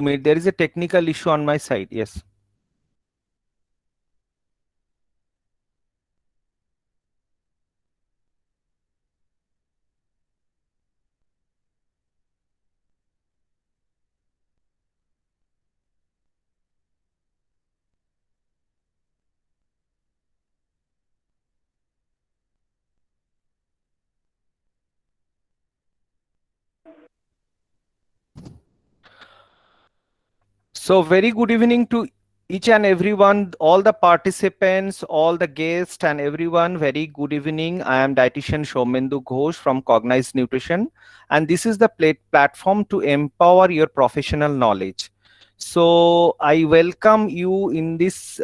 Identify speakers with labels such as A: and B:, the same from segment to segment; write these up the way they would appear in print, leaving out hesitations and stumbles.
A: meet. There is a technical issue on my side. Yes. So very good evening to each and everyone, all the participants, all the guests and everyone. Very good evening. I am dietitian Shaumendu Ghosh from Cognize Nutrition, and this is the platform to empower your professional knowledge. So I welcome you in this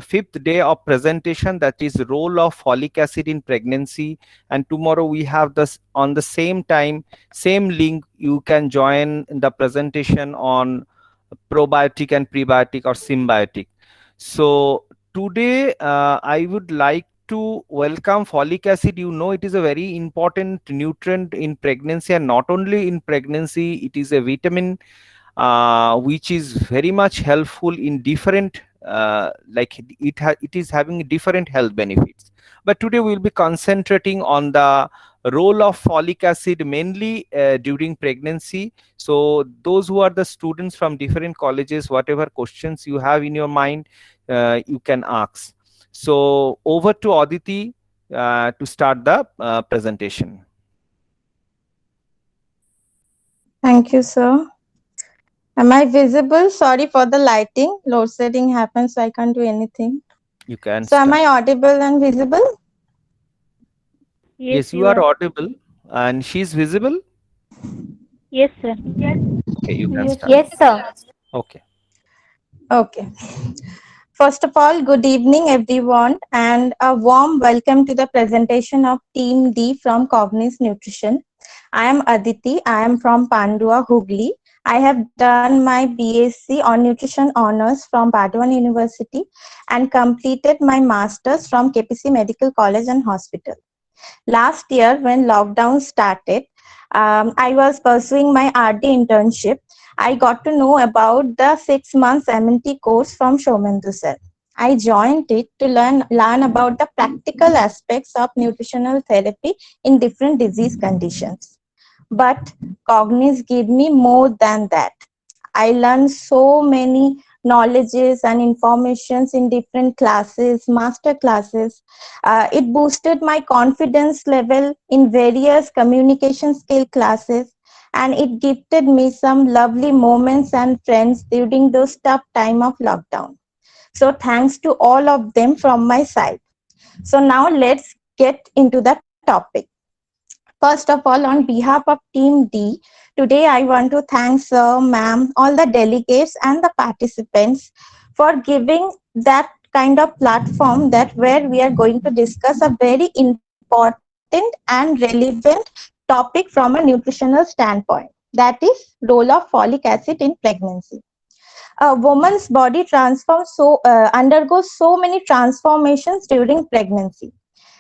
A: fifth day of presentation, that is role of folic acid in pregnancy. And tomorrow we have this on the same time, same link. You can join the presentation on probiotic and prebiotic or symbiotic. So today I would like to welcome folic acid. You know, it is a very important nutrient in pregnancy, and not only in pregnancy, it is a vitamin which is very much helpful in different it is having different health benefits. But today we will be concentrating on the role of folic acid mainly during pregnancy. So those who are the students from different colleges, whatever questions you have in your mind, you can ask. So over to Aditi to start the presentation.
B: Thank you, sir. Am I visible? Sorry for the lighting. Load shedding happens, so I can't do anything.
A: You can
B: So, am
A: start.
B: I audible and visible?
C: Yes,
A: Yes, you
C: you
A: are
C: are.
A: audible and she is visible.
C: Yes, sir.
A: Okay, you can
C: Yes,
A: start.
C: sir.
D: Yes, sir.
A: Okay.
B: Okay. First of all, good evening, everyone, and a warm welcome to the presentation of Team D from Cognize Nutrition. I am Aditi. I am from Pandua, Hooghly. I have done my BSc on Nutrition Honors from Bardhaman University and completed my Masters from KPC Medical College and Hospital. Last year, when lockdown started, I was pursuing my RD internship. I got to know about the 6 months MNT course from Shaumendu sir. I joined it to learn about the practical aspects of nutritional therapy in different disease conditions. But Cognize gave me more than that. I learned so many knowledges and informations in different classes, master classes. It boosted my confidence level in various communication skill classes, and it gifted me some lovely moments and friends during those tough time of lockdown. So thanks to all of them from my side. So now let's get into the topic. First of all, on behalf of Team D, today I want to thank Sir, Ma'am, all the delegates and the participants for giving that kind of platform that where we are going to discuss a very important and relevant topic from a nutritional standpoint. That is role of folic acid in pregnancy. A woman's body undergoes so many transformations during pregnancy.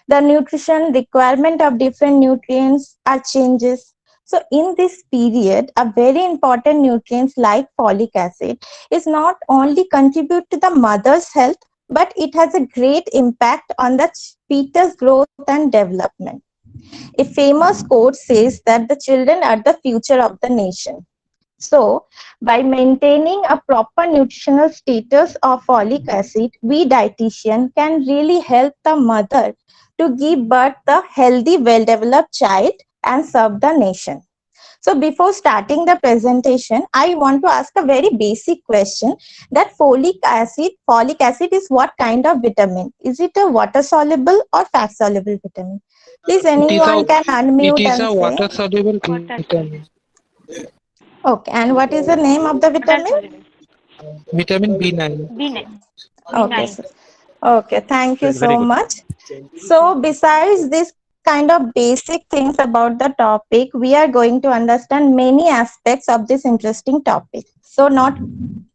B: The nutrition requirement of different nutrients are changes. So in this period, a very important nutrients like folic acid is not only contribute to the mother's health, but it has a great impact on the fetus growth and development. A famous quote says that the children are the future of the nation. So, by maintaining a proper nutritional status of folic acid, we dietitian can really help the mother to give birth a healthy, well-developed child and serve the nation. So, before starting the presentation, I want to ask a very basic question: that folic acid is what kind of vitamin? Is it a water soluble or fat soluble vitamin? Please,
E: It is
B: anyone
E: a
B: can unmute
E: it is
B: and
E: a
B: say.
E: water soluble
C: Water
E: vitamin.
C: soluble.
B: Okay, and what is the name of the
C: Water
B: vitamin?
C: soluble.
E: Vitamin B9.
C: B9.
B: Okay,
C: B9.
B: sir. Okay, thank you
A: Very
B: so
A: good.
B: much. So, besides this kind of basic things about the topic, we are going to understand many aspects of this interesting topic. So, not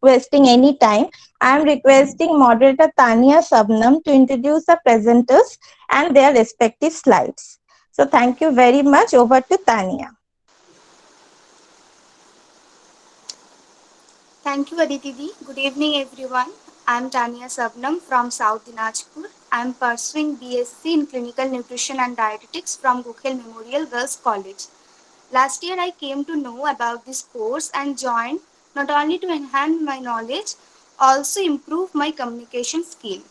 B: wasting any time, I am requesting moderator Tania Sabnam to introduce the presenters and their respective slides. So, thank you very much. Over to Tania.
D: Thank you, Aditi Di. Good evening, everyone. I'm Tania Sabnam from South Dinajpur. I'm pursuing BSc in Clinical Nutrition and Dietetics from Gukhel Memorial Girls College. Last year, I came to know about this course and joined not only to enhance my knowledge, also improve my communication skill.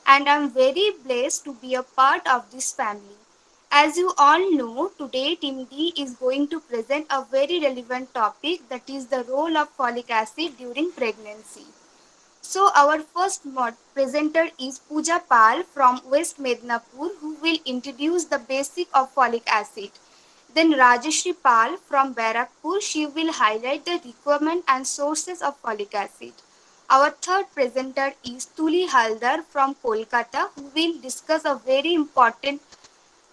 D: And I'm very blessed to be a part of this family. As you all know, today Team D is going to present a very relevant topic, that is the role of folic acid during pregnancy. So our first presenter is Pooja Pal from West Mednapur, who will introduce the basic of folic acid. Then Rajeshri Pal from Barakpur, she will highlight the requirement and sources of folic acid. Our third presenter is Tuli Haldar from Kolkata, who will discuss a very important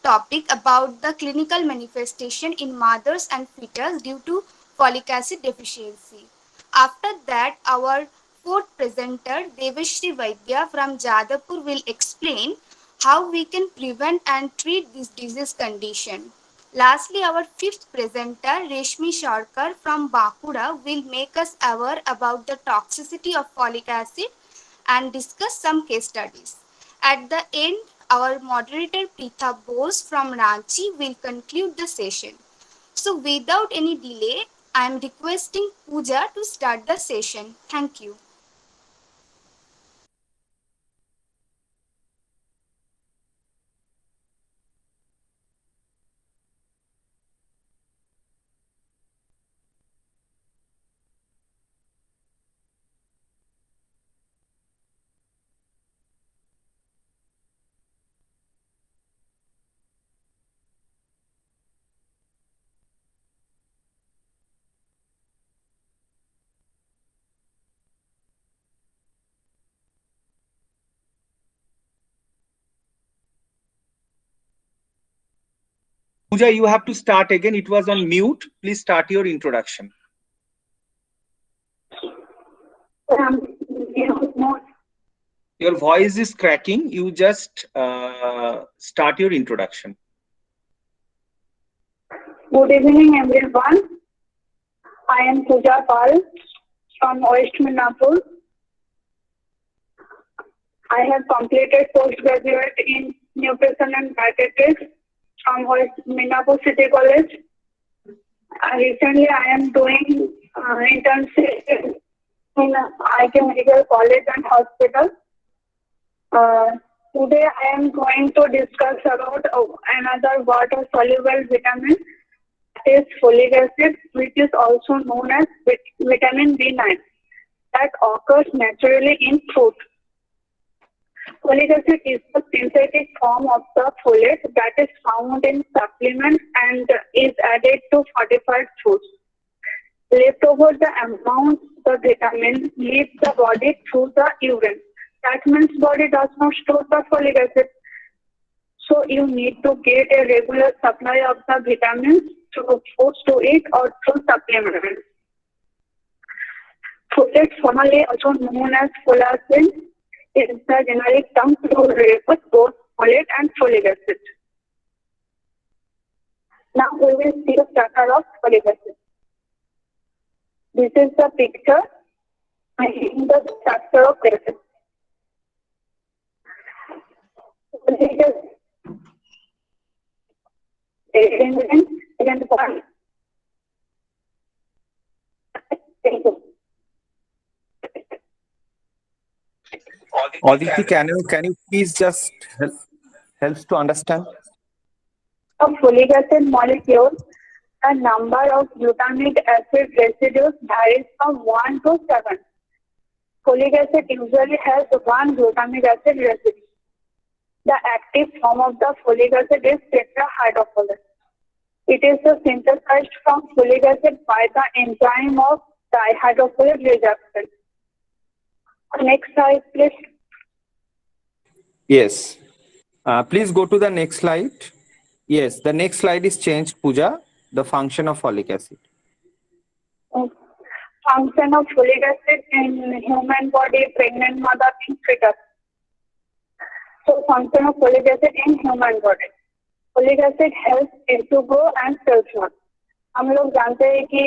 D: topic about the clinical manifestation in mothers and fetus due to folic acid deficiency. After that, our fourth presenter, Devashri Vaidya from Jadavpur, will explain how we can prevent and treat this disease condition. Lastly, our fifth presenter, Reshmi Sharkar from Bankura, will make us aware about the toxicity of folic acid and discuss some case studies. At the end, our moderator Pritha Bose from Ranchi will conclude the session. So without any delay, I am requesting Pooja to start the session. Thank you.
A: Pooja, you have to start again. It was on mute. Please start your introduction. Your voice is cracking. You just start your introduction.
F: Good evening, everyone. I am Pooja Pal from West Midnapur. I have completed postgraduate in Nutrition and Dietetics from West Midnapur City College. Recently, I am doing internship in IK Medical College and Hospital. Today, I am going to discuss about another water-soluble vitamin, is folic acid, which is also known as vitamin B9, that occurs naturally in fruit. Folic acid is the synthetic form of the folate that is found in supplements and is added to fortified foods. Leftover the amount the vitamin leaves the body through the urine. That means body does not store the folic acid. So you need to get a regular supply of the vitamins through foods to eat or through supplements. Folate, formerly also known as folacin, is the generic term to refer both folate and folic acid. Now we will see the structure of folic acid. This is the picture in the structure of folic acid. Folic acid
A: Aditi, can you please just helps to understand?
F: A folic acid molecule, the number of glutamic acid residues varies from 1 to 7. Folic acid usually has 1 glutamic acid residue. The active form of the folic acid is tetrahydrofolate. It is synthesized from folic acid by the enzyme of dihydrofolate reduction. Next slide, please.
A: Yes. Please go to the next slide. Yes, the next slide is changed, Pooja. The function of folic acid.
F: Function of folic acid in human body, pregnant mother, and fetus. So, function of folic acid in human body. Folic acid helps tissue grow and cells grow. हम लोग जानते हैं कि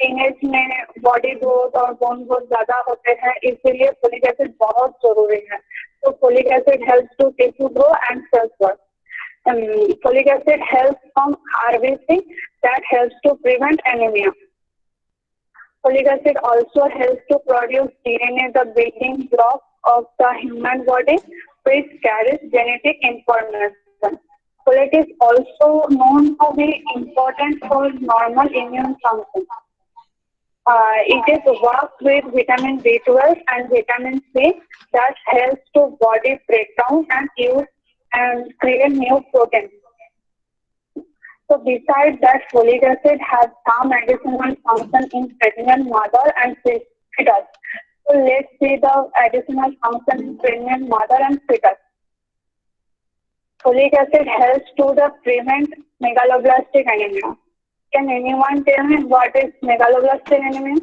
F: teenage में body growth और bone growth ज्यादा होते हैं, इसीलिए फोलिक एसिड बहुत जरूरी है। तो folic acid helps to tissue grow and cells growth. Folic acid helps from harvesting, that helps to prevent anemia. Folic acid also helps to produce DNA, the building block of the human body, which carries genetic information. Folate is also known to be important for normal immune function. It is works with vitamin B12 and vitamin C that helps to body breakdown and use and create new proteins. So besides that, folic acid has some medicinal function in pregnant mother and fetus. So let's see the additional function in pregnant mother and fetus. Folic acid helps to prevent megaloblastic anemia. Can anyone tell me what is megaloblastic anemia?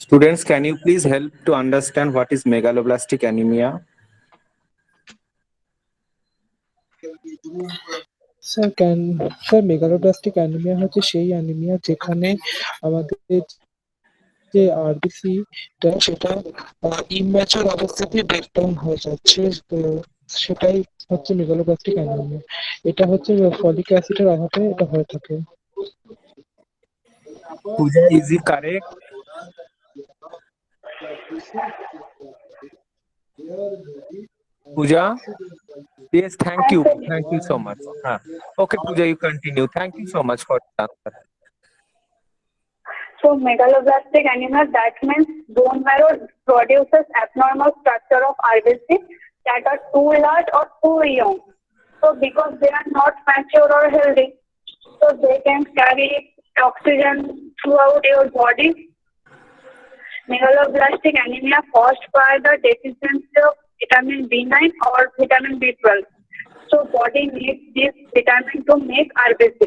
A: Students, can you please help to understand what is megaloblastic anemia?
E: Sir megaloblastic anaemia হচ্ছে সেই anaemia যেখানে আমাদের যে RBC সেটা immature অবস্থাতে breakdown হয়ে যাচ্ছে, তো সেটাই হচ্ছে মেগালোব্লাস্টিক অ্যানিমিয়া। এটা হচ্ছে ফলিক অ্যাসিডের অভাবে এটা হয়ে থাকে।
A: Pooja, is it correct? Pooja? Yes, thank you. Thank you so much. Okay, Pooja, you continue. Thank you so much for the answer.
F: So megaloblastic anemia, that means bone marrow produces abnormal structure of RBC that are too large or too young. So because they are not mature or healthy, so they can carry oxygen throughout your body. Megaloblastic anemia caused by the deficiency of vitamin B9 or vitamin B12. So body needs this vitamin to make RBC.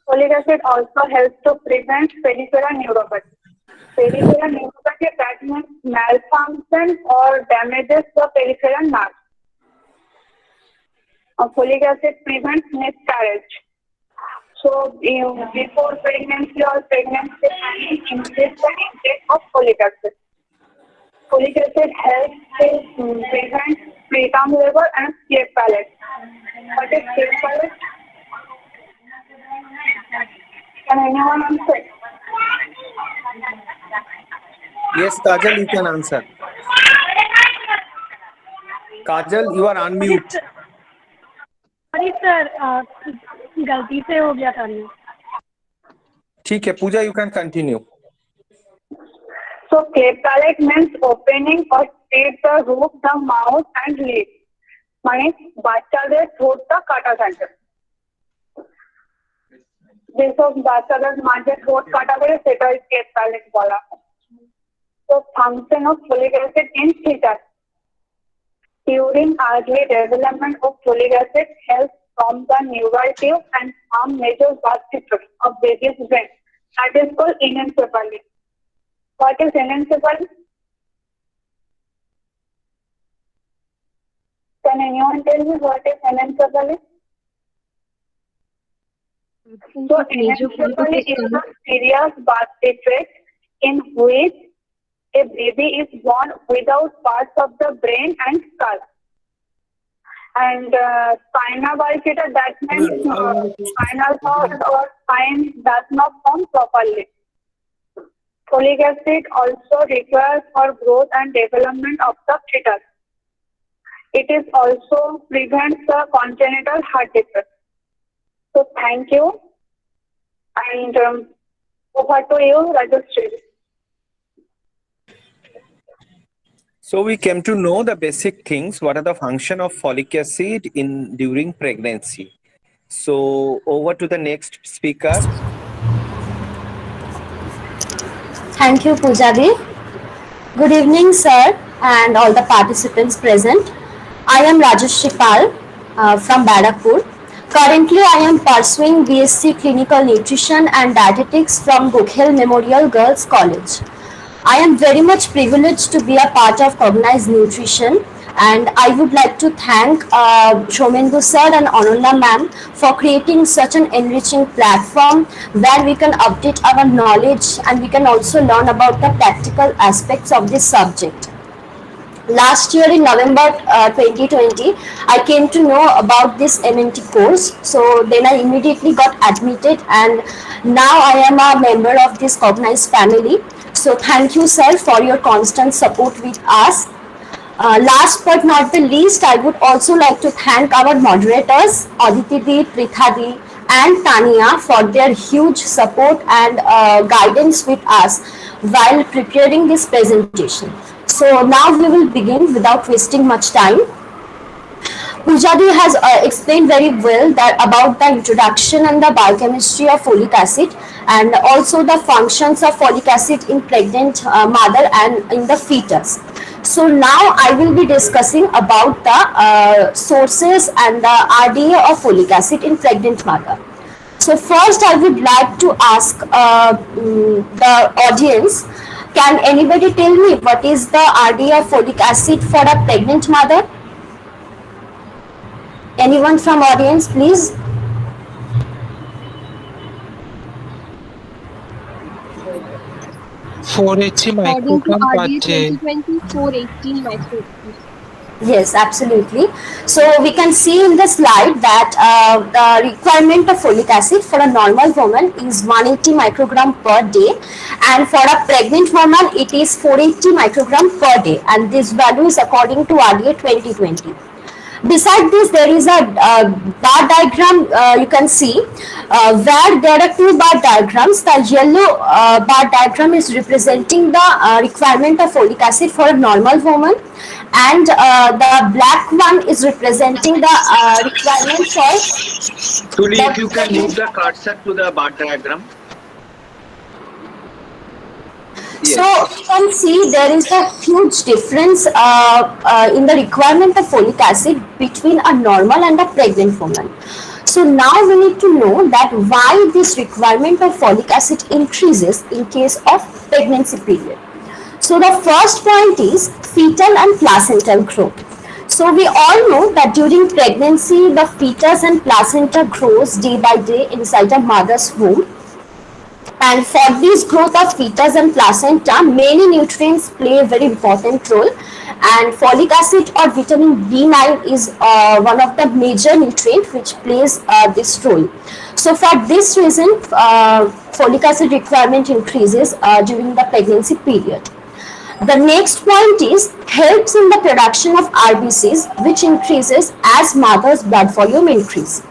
F: Folic acid also helps to prevent peripheral neuropathy. Peripheral neuropathy, that means malfunction or damages the peripheral nerve. Folic acid prevents miscarriage. So before pregnancy or pregnancy planning, increase the intake of folic acid. Folic acid helps to prevent preterm labor and cave palate. What is cave palate? Can anyone answer?
A: Yes, Kajal, you can answer. Kajal, you are unmute.
C: Sorry sir, गलती से हो गया था।
A: ठीक है, Pooja, you can continue.
F: So cave palate means opening or slit the roof, the mouth and lips. মানে বাচ্চাদের ঠোঁটটা কাটা থাকে, যেসব বাচ্চাদের মাঝে ঠোঁট কাটা করে সেটাই কেপ প্যালেট বলা হয়। So function of folic acid in fetus. During early development of folic acid helps from the neural tube and some major vasculature of baby's brain. That is called anencephaly. What is anencephaly? Can anyone tell me what is anencephaly? So anencephaly is a serious birth defect in which a baby is born without parts of the brain and skull. And spina bifida, that means spinal cord or spine does not form properly. Folic acid also required for growth and development of the fetus. It is also prevents the congenital heart defect. So thank you, and over to you, Rajashree.
A: So we came to know the basic things. What are the function of folic acid during pregnancy? So over to the next speaker.
G: Thank you, Pujadi. Good evening, sir, and all the participants present. I am Rajashree Pal from Barapur. Currently, I am pursuing BSc Clinical Nutrition and Dietetics from Gokhale Memorial Girls College. I am very much privileged to be a part of Cognize Nutrition And I would like to thank Shomendu sir and Ananda ma'am for creating such an enriching platform where we can update our knowledge and we can also learn about the practical aspects of this subject. Last year in November 2020, I came to know about this MNT course. So then I immediately got admitted, and now I am a member of this Cognize family. So thank you, sir, for your constant support with us. Last but not the least, I would also like to thank our moderators, Aditi Di, Pritha Di, and Tania for their huge support and guidance with us while preparing this presentation. So now we will begin without wasting much time. Pujadi has explained very well that about the introduction and the biochemistry of folic acid, and also the functions of folic acid in pregnant mother and in the fetus. So now I will be discussing about the sources and the RDA of folic acid in pregnant mother. So first I would like to ask the audience, can anybody tell me what is the RDA of folic acid for a pregnant mother? Anyone from audience, please?
E: $480 microgram per day.
H: 2020, 418 micrograms.
G: Yes, absolutely. So we can see in the slide that the requirement of folic acid for a normal woman is 180 microgram per day, and for a pregnant woman it is 480 microgram per day, and this value is according to RDA 2020. Beside this, there is a bar diagram you can see where there are two bar diagrams. The yellow bar diagram is representing the requirement of folic acid for a normal woman, and the black one is representing the requirement for.
I: Truly, if you can move the cursor to the bar diagram. Yes.
G: So you can see there is a huge difference in the requirement of folic acid between a normal and a pregnant woman. So now we need to know that why this requirement of folic acid increases in case of pregnancy period. So the first point is fetal and placental growth. So we all know that during pregnancy, the fetus and placenta grows day by day inside a mother's womb. And for this growth of fetus and placenta, many nutrients play a very important role, and folic acid or vitamin B9 is one of the major nutrients which plays this role. So for this reason, folic acid requirement increases during the pregnancy period. The next point is helps in the production of RBCs, which increases as mother's blood volume increases.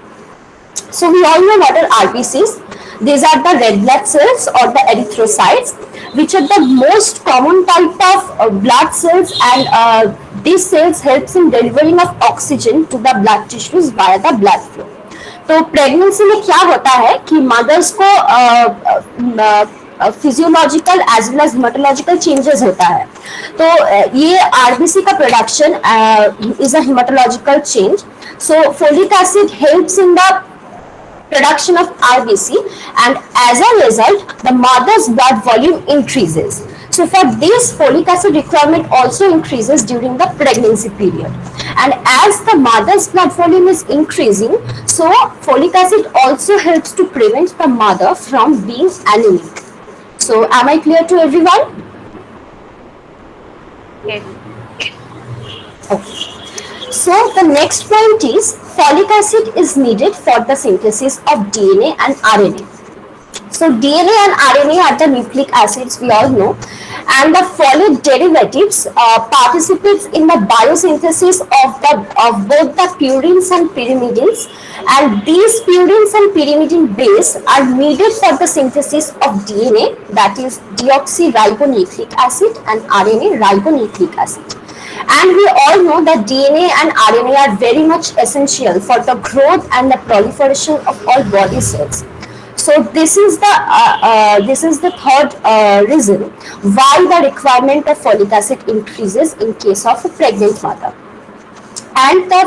G: So we all know what are RBCs. These are the red blood cells or the erythrocytes, which are the most common type of blood cells, and these cells helps in delivering of oxygen to the blood tissues via the blood flow. तो प्रेगनेंसी में क्या होता है कि mothers को physiological as well as haematological changes होता है. तो ये आरबीसी का production is a haematological change. So folic acid helps in the production of RBC, and as a result the mother's blood volume increases. So for this, folic acid requirement also increases during the pregnancy period, and as the mother's blood volume is increasing, so folic acid also helps to prevent the mother from being anemic. So am I clear to everyone?
H: Yes.
G: Okay. So the next point is folic acid is needed for the synthesis of DNA and RNA. So DNA and RNA are the nucleic acids, we all know, and the folate derivatives participates in the biosynthesis of both the purines and pyrimidines, and these purines and pyrimidine base are needed for the synthesis of DNA, that is deoxyribonucleic acid, and RNA ribonucleic acid. And we all know that DNA and RNA are very much essential for the growth and the proliferation of all body cells. So this is the third reason why the requirement of folic acid increases in case of a pregnant mother. And the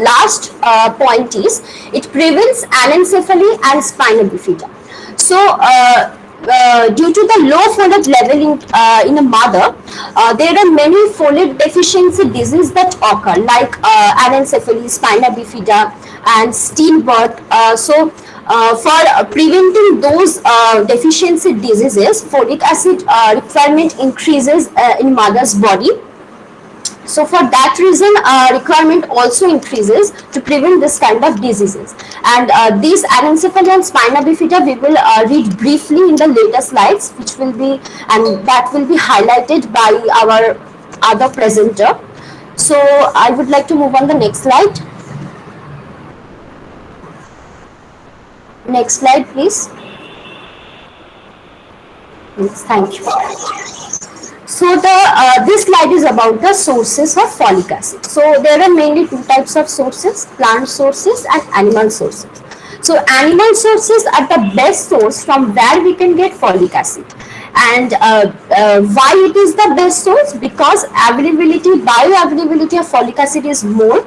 G: last point is it prevents anencephaly and spina bifida. So due to the low folate level in a mother, there are many folate deficiency diseases that occur, like anencephaly, spina bifida, and stillbirth. For preventing those deficiency diseases, folic acid requirement increases in mother's body. So for that reason, requirement also increases to prevent this kind of diseases. And these anencephaly and spina bifida we will read briefly in the later slides, which will be, and that will be highlighted by our other presenter. So I would like to move on the next slide. Next slide, please. Yes, thank you. So this slide is about the sources of folic acid. So there are mainly two types of sources: plant sources and animal sources. So animal sources are the best source from where we can get folic acid. And why it is the best source? Because bioavailability of folic acid is more.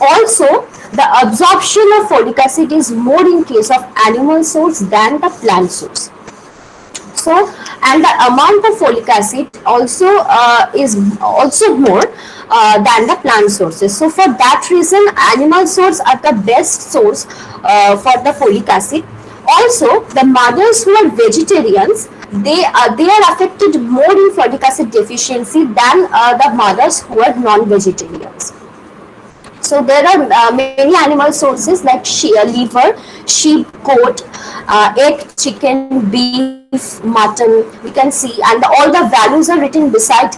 G: Also, the absorption of folic acid is more in case of animal source than the plant source. So, and the amount of folic acid also is also more than the plant sources. So for that reason, animal source are the best source for the folic acid. Also, the mothers who are vegetarians, they are affected more in folic acid deficiency than the mothers who are non-vegetarians. So there are many animal sources like liver, sheep, goat, egg, chicken, beef, mutton. We can see, and all the values are written beside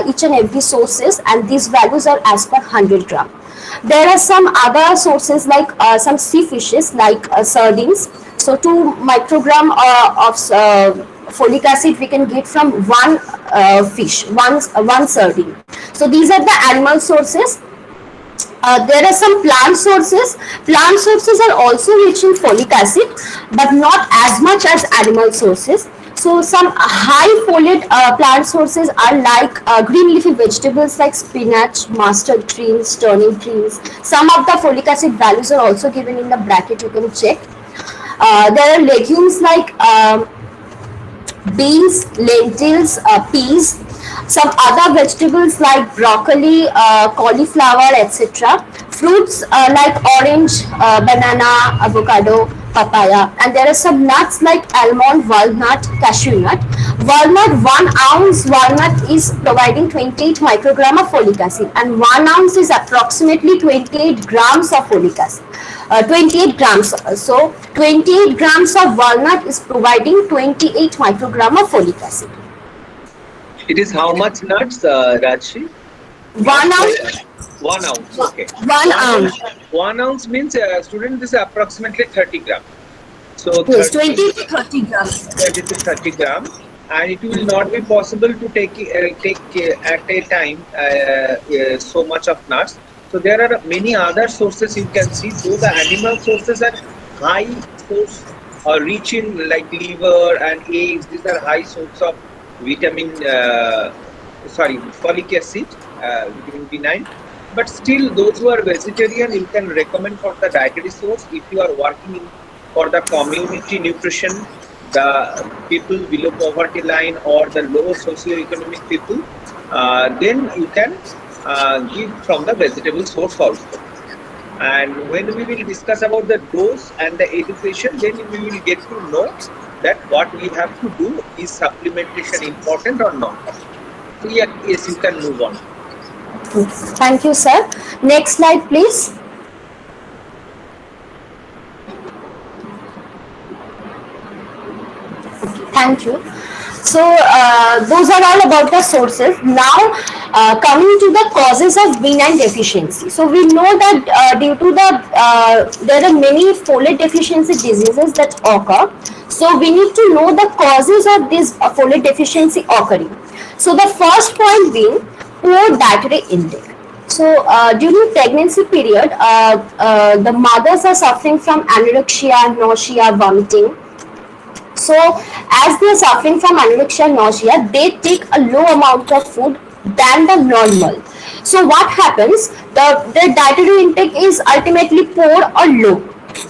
G: each and every sources, and these values are as per 100 gram. There are some other sources like some sea fishes like sardines. So 2 microgram of folic acid we can get from one fish, one sardine. So these are the animal sources. There are some plant sources. Plant sources are also rich in folic acid, but not as much as animal sources. So some high folate plant sources are like green leafy vegetables like spinach, mustard greens, turnip greens. Some of the folic acid values are also given in the bracket, you can check. There are legumes like beans, lentils, peas. Some other vegetables like broccoli, cauliflower, etc. Fruits like orange, banana, avocado, papaya. And there are some nuts like almond, walnut, cashew nut. Walnut, 1 ounce walnut is providing 28 microgram of folic acid, and 1 ounce is approximately 28 grams of folic acid. 28 grams. So 28 grams of walnut is providing 28 microgram of folic acid.
I: It is how much nuts, Rajshi?
G: 1 ounce.
I: 1 ounce, okay.
G: 1 ounce.
I: 1 ounce means, student, this is approximately 30 gram. So
G: yes, 20 to 30 grams.
I: 20 to 30 gram. And it will not be possible to take at a time so much of nuts. So there are many other sources you can see. So the animal sources are high source or rich in like liver and eggs. These are high source of vitamin, folic acid, vitamin B9. But still, those who are vegetarian, you can recommend for the dietary source. If you are working for the community nutrition, the people below poverty line or the low socio-economic people, then you can give from the vegetable source also. And when we will discuss about the dose and the education, then we will get to know that what we have to do, is supplementation important or not. So yes, you can move on.
G: Thank you, sir. Next slide, please. Thank you. So those are all about the sources. Now coming to the causes of B9 deficiency. So we know that due to the there are many folate deficiency diseases that occur. So we need to know the causes of this folate deficiency occurring. So the first point being poor dietary intake. So during pregnancy period, the mothers are suffering from anorexia, nausea, vomiting. So as they are suffering from anorexia, nausea, they take a low amount of food than the normal. So what happens? Their dietary intake is ultimately poor or low.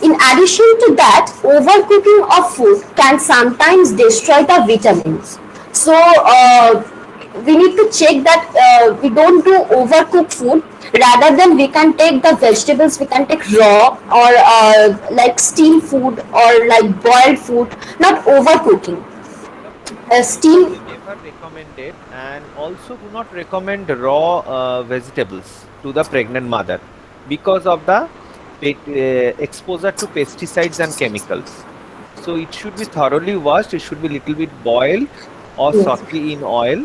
G: In addition to that, overcooking of food can sometimes destroy the vitamins. So we need to check that we don't do overcook food. Rather than we can take the vegetables, we can take raw or like steamed food or like boiled food, not overcooking. Steam.
A: We never recommended, and also do not recommend raw vegetables to the pregnant mother because of the exposure to pesticides and chemicals. So it should be thoroughly washed. It should be little bit boiled or
G: Yes.
A: sauté in oil,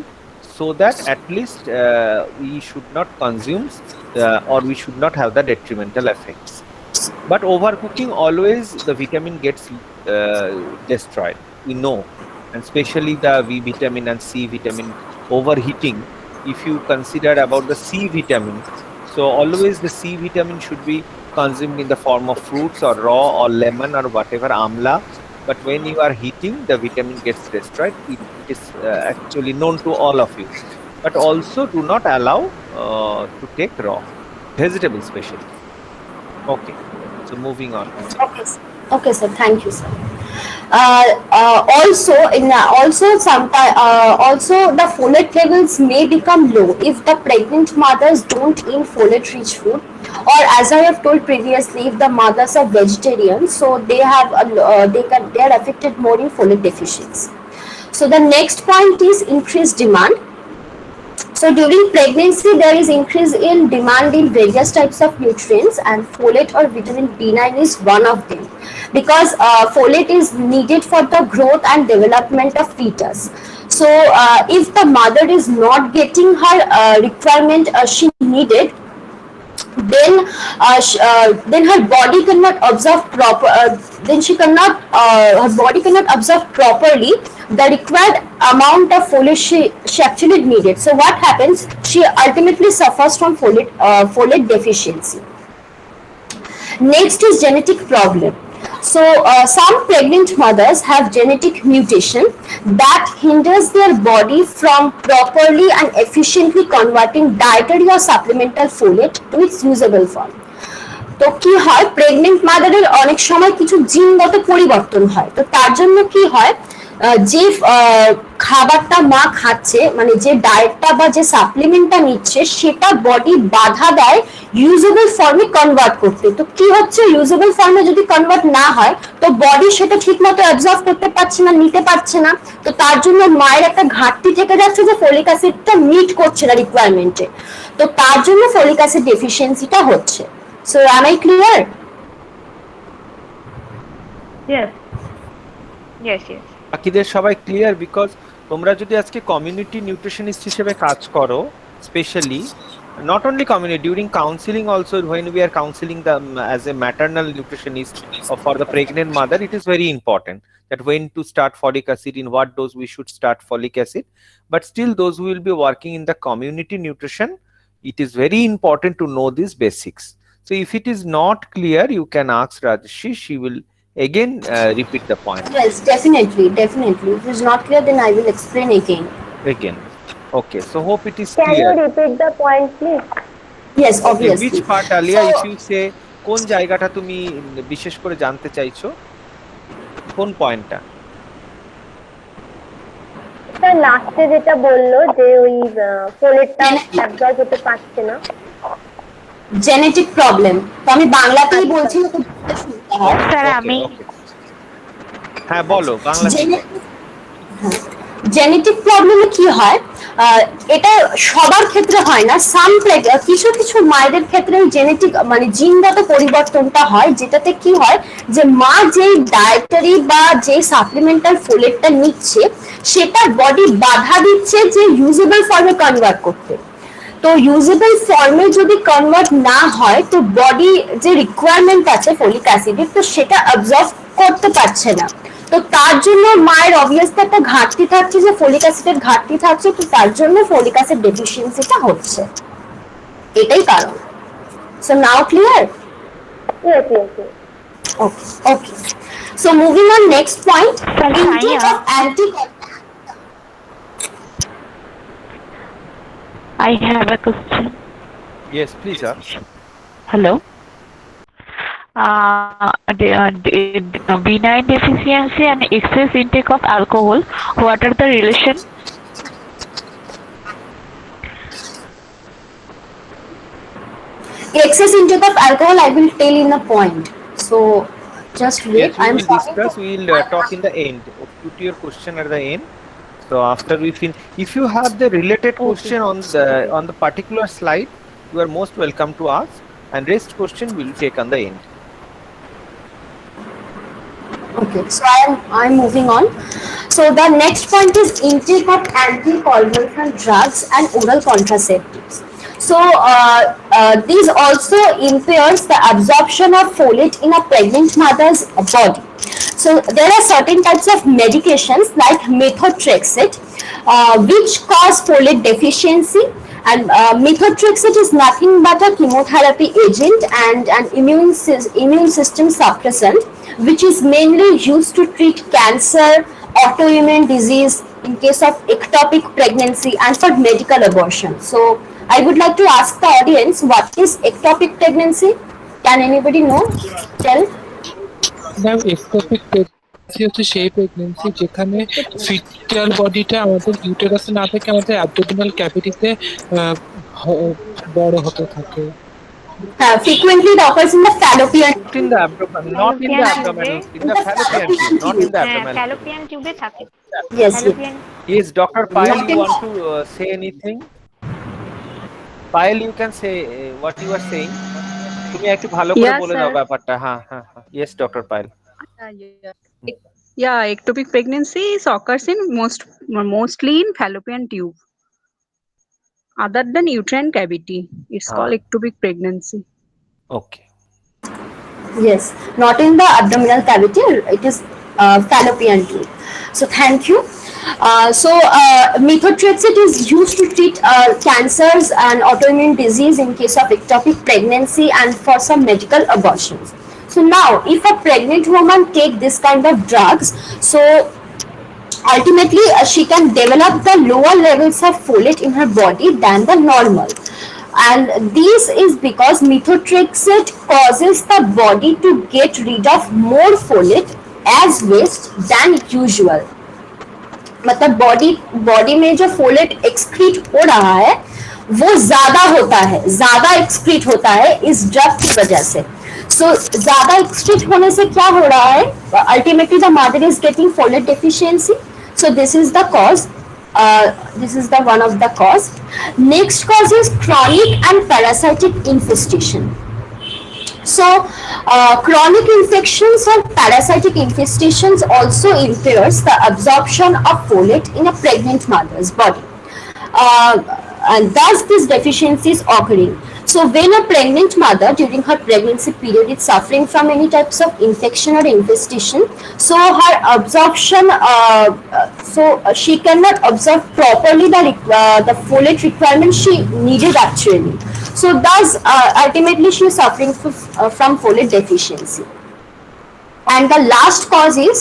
A: so that at least we should not consume or we should not have the detrimental effects. But overcooking, always the vitamin gets destroyed. We know, and especially the V vitamin and C vitamin overheating. If you consider about the C vitamin, so always the C vitamin should be consumed in the form of fruits or raw or lemon or whatever amla. But when you are heating, the vitamin gets destroyed. It is actually known to all of you. But also do not allow to take raw vegetables, especially. Okay, so moving on.
G: Okay, sir. Okay, sir. Thank you, sir. Also the folate levels may become low if the pregnant mothers don't eat folate rich food, or as I have told previously, if the mothers are vegetarians, so they have they are affected more in folate deficiency. So the next point is increased demand. So during pregnancy, there is increase in demand in various types of nutrients, and folate or vitamin B9 is one of them, because folate is needed for the growth and development of fetus. So if the mother is not getting her requirement she needed, then her body cannot absorb her body cannot absorb properly the required amount of folate she actually needed. So what happens, she ultimately suffers from folate deficiency. Next is genetic problem. So some pregnant mothers have genetic mutation that hinders their body from properly and efficiently converting dietary or supplemental folate to its usable form. তো কি হয়, pregnant মাদারের অনেক সময় কিছু জিনগত পরিবর্তন হয়, তো তার জন্য কি হয়, যে খাবারটা মা খাচ্ছে, মানে যে ডায়েটটা বা যে সাপ্লিমেন্টটা নিচ্ছে, সেটা বডি বাধা দেয় ইউজেবল ফর্মে কনভার্ট করতে। তো কি হচ্ছে, ইউজেবল ফর্মে যদি কনভার্ট না হয়, তো বডি সেটা ঠিক মতো অ্যাবজর্ব করতে পারছে না, নিতে পারছে না। তো তার জন্য মায়ের একটা ঘাটতি থেকে যাচ্ছে যে ফলিক অ্যাসিডটা মিট করছে না রিকোয়ারমেন্টে, তো তার জন্য ফলিক অ্যাসিড ডেফিসিয়েন্সিটা হচ্ছে। So am I clear?
H: Yes. Yes, yes.
A: বাকিদের সবাই ক্লিয়ার? বিকজ তোমরা যদি আজকে কমিউনিটি নিউট্রিশনিস্ট হিসেবে কাজ করো, specially not only community, during counseling also, when we are counseling them as a maternal nutritionist or for the pregnant mother, it is very important that when to start folic acid, in what dose we should start folic acid. But still, those who will be working in the community nutrition, it is very important to know these basics. So if it is not clear, you can ask Rajashri, she will again repeat the point.
G: Yes, definitely. If it is not clear, then I will explain again.
A: Okay, so hope it is
C: Can
A: clear.
C: you repeat the point, please?
G: Yes,
A: Okay,
G: obviously.
A: which part, Alia,
G: So-
A: if you say কোন জায়গাটা তুমি বিশেষ করে জানতে চাইছো, কোন পয়েন্টটা?
C: Sir লাস্টে যেটা বললো যে ওই ফোলেটটা অ্যাবজর্ব হতে পারছে না।
G: জেনেটিক প্রবলেম, তো আমি বাংলাতেই বলছি না, তো শুনতে হয়।
C: স্যার
A: Okay,
C: আমি
A: okay. হ্যাঁ বলো বাংলা।
G: জেনেটিক প্রবলেমে কি হয়, এটা সবার ক্ষেত্রে হয় না, কিছু কিছু মায়েদের ক্ষেত্রে জেনেটিক মানে জিনগত পরিবর্তনটা হয়, যেটাতে কি হয় যে মা যেই ডায়েটারি বা যে সাপ্লিমেন্টাল ফোলেটটা নিচ্ছে, সেটা বডি বাধা দিচ্ছে যে ইউজেবল ফর্মে কনভার্ট করতে। তো ইউজেবল ফর্মে যদি কনভার্ট না হয়, তো বডি যে রিকোয়ারমেন্ট আছে ফলিক অ্যাসিডের, তো সেটা অ্যাবজর্ব করতে পারছে না। তো তার জন্য মায়ের অবভিয়াসলি একটা ঘাটতি থাকছে, যে ফলিক অ্যাসিডের ঘাটতি থাকছে, তো তার জন্য ফলিক অ্যাসিড ডেফিসিয়েন্সিটা হচ্ছে, এটাই কারণ। So now clear?
C: Yes, yes, yes.
G: Okay. So moving on, next point, intake
H: Sanya.
G: of anti
H: I have a question.
A: Yes, please.
H: Hello. B9 deficiency and excess intake of alcohol. What are the relation?
G: Excess intake of alcohol, I will tell in a point. So just wait.
A: Yes, we
G: I'm
A: will
G: sorry.
A: discuss. We will talk in the end. Put your question at the end. So after we finish, if you have the related question on the particular slide, you are most welcome to ask. And rest question we will take on the end.
G: Okay, so I'm moving on. So the next point is intake of anticonvulsant drugs and oral contraceptives. So these also impairs the absorption of folate in a pregnant mother's body. So there are certain types of medications like methotrexate, which cause folate deficiency. And methotrexate is nothing but a chemotherapy agent and an immune system suppressant, which is mainly used to treat cancer, autoimmune disease, in case of ectopic pregnancy, and for medical abortion. So I would like to ask the audience, what is ectopic pregnancy? Can anybody know? Tell.
E: Ma'am ectopic pregnancy হচ্ছে সেই pregnancy যেখানে fetal বডিটা আমাদের ইউটেরাসে না থেকে আমাদের abdominal ক্যাভিটিতে বড় হতে থাকে।
G: Frequently it occurs in the fallopian.
A: Not in the abdomen, not in the abdomen, in the fallopian tube, not in the abdomen.
H: Fallopian tube থাকে।
G: Yes.
A: Yes, Dr. Payal, you want to say anything? Payal, you can say what you are saying. তুমি একটু ভালো করে বলে দাও ব্যাপারটা। হ্যাঁ হ্যাঁ হ্যাঁ। Yes, Dr. Payal.
J: Yeah, ectopic pregnancy occurs in mostly in fallopian tube. Other than uterine cavity, it's called ectopic pregnancy.
A: Okay.
G: Yes, not in the abdominal cavity, it is fallopian tube. So thank you. Methotrexate is used to treat cancers and autoimmune disease in case of ectopic pregnancy and for some medical abortions. So now, if a pregnant woman take this kind of drugs, so ultimately she can develop the lower levels of folate in her body than the normal. And this is because methotrexate causes the body to get rid of more folate as waste than usual. मतलब body में जो folate excrete हो रहा है वो ज्यादा होता है, ज्यादा एक्सक्रीट होता है इस ड्रग की वजह से. सो ज्यादा एक्सक्रीट होने से क्या हो रहा है, ultimately the mother is getting folate deficiency. So this is the cause, this is the one of the cause. Next cause is chronic and parasitic infestation. So chronic infections or parasitic infestations also impairs the absorption of folate in a pregnant mother's body, and thus this deficiency is occurring. So when a pregnant mother during her pregnancy period is suffering from any types of infection or infestation, so her absorption, she cannot absorb properly the folate requirement she needed actually. So thus ultimately she is suffering from folate deficiency. And the last cause is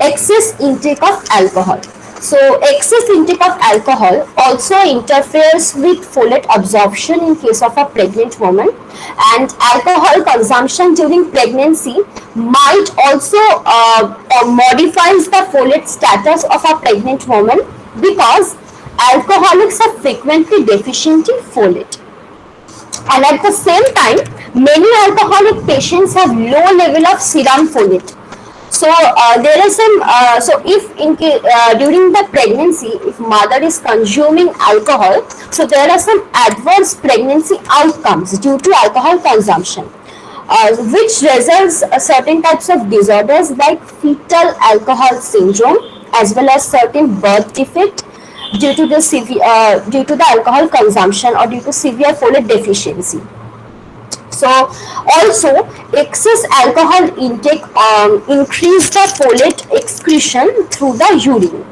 G: excess intake of alcohol. So excess intake of alcohol also interferes with folate absorption in case of a pregnant woman, and alcohol consumption during pregnancy might also modifies the folate status of a pregnant woman, because alcoholics are frequently deficient in folate. And at the same time, many alcoholic patients have low level of serum folate. So there are some, so if during the pregnancy, if mother is consuming alcohol, so there are some adverse pregnancy outcomes due to alcohol consumption, which results certain types of disorders like fetal alcohol syndrome, as well as certain birth defect due to the alcohol consumption or due to severe folate deficiency. So also excess alcohol intake increase the folate excretion through the urine.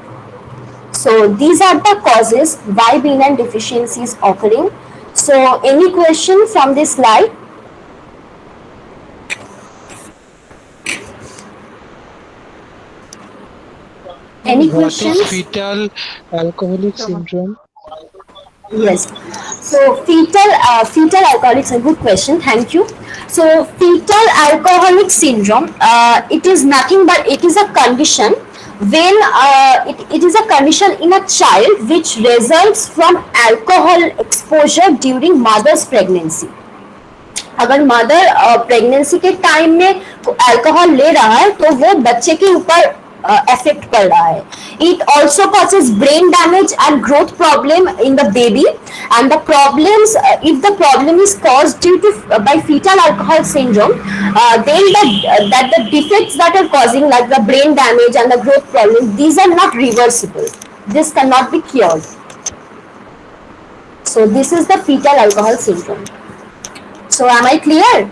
G: So these are the causes why B9 deficiency is occurring. So any question from this slide? Any question?
E: What is fetal alcoholic syndrome?
G: Yes. So fetal alcoholic syndrome. Good question. Thank you. So fetal alcoholic syndrome. It is nothing but it is a condition when it is a condition in a child which results from alcohol exposure during mother's pregnancy. अगर mother pregnancy के time में alcohol ले रहा है तो वो बच्चे के ऊपर affect कर रहा है. It also causes brain damage and growth problem in the baby, and the problems if the problem is caused due to by fetal alcohol syndrome, then that the defects that are causing like the brain damage and the growth problem, these are not reversible. This cannot be cured. So this is the fetal alcohol syndrome. So am I clear?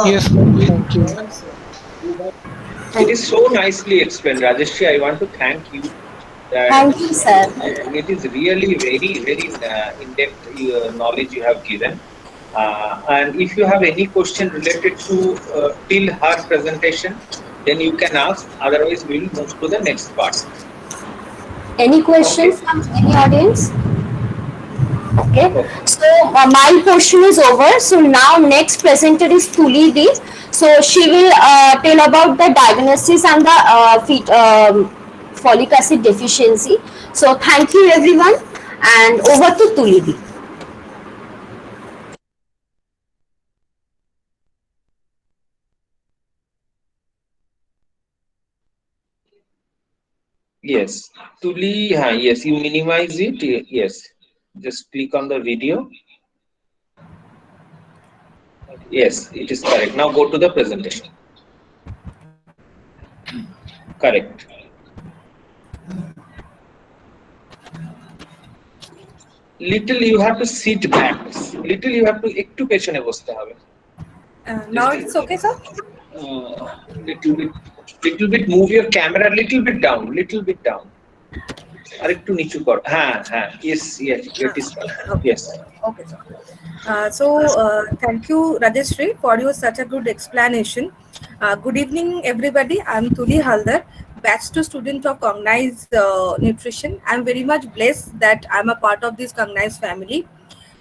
E: Yes, thank you.
I: It is so nicely explained, Rajeshri. I want to thank you.
G: Thank you, sir.
I: It is really very, very in-depth knowledge you have given. And if you have any question related to till her presentation, then you can ask. Otherwise, we will move to the next part.
G: Any questions from any audience? Okay. So my portion is over. So now next presenter is Tulidi. So she will tell about the diagnosis and the folic acid deficiency. So thank you everyone, and over to Tulidi.
I: Yes, Tuli. Yes, you minimize it. Yes, just click on the video. Yes, it is correct. Now go to the presentation. Correct. Little you have to sit back. Little you have to একটু পেছনে বসতে হবে.
K: Now it's okay, sir?
I: Little bit move your camera little bit down. আর একটু নিচু কর. হ্যাঁ. Yes, it is correct. Yes.
K: Okay, sir. Thank you, Rajeshri, for your such a good explanation. Good evening, everybody. I'm Tuli Haldar, batch 2 student of Cognize Nutrition. I'm very much blessed that I'm a part of this Cognize family.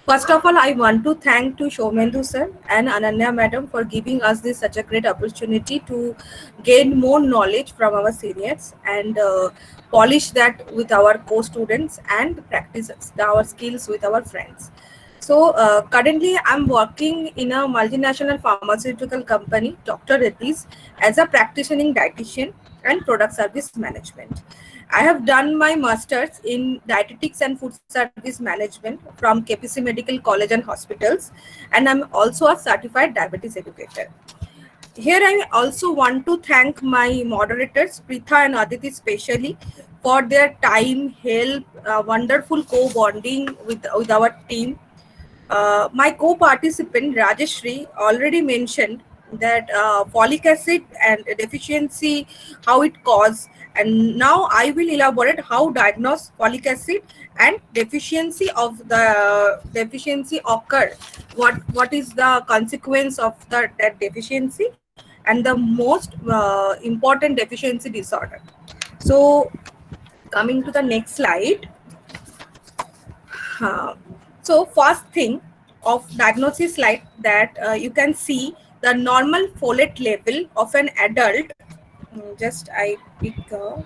K: First of all, I want to thank to Shomendu sir and Ananya madam for giving us this such a great opportunity to gain more knowledge from our seniors and polish that with our co-students and practice our skills with our friends. So currently I'm working in a multinational pharmaceutical company, Dr. Reddy's, as a practicing dietitian and product service management. I have done my master's in dietetics and food service management from KPC Medical College and Hospitals, and I'm also a certified diabetes educator. Here I also want to thank my moderators, Pritha and Aditi specially, for their time, help, wonderful co-bonding with our team. My co-participant Rajeshri already mentioned that folic acid and deficiency, how it causes, and now I will elaborate how diagnose folic acid and deficiency of the deficiency occur. What is the consequence of that deficiency and the most important deficiency disorder. So coming to the next slide. So first thing of diagnosis slide that you can see the normal folate level of an adult. Just I pick the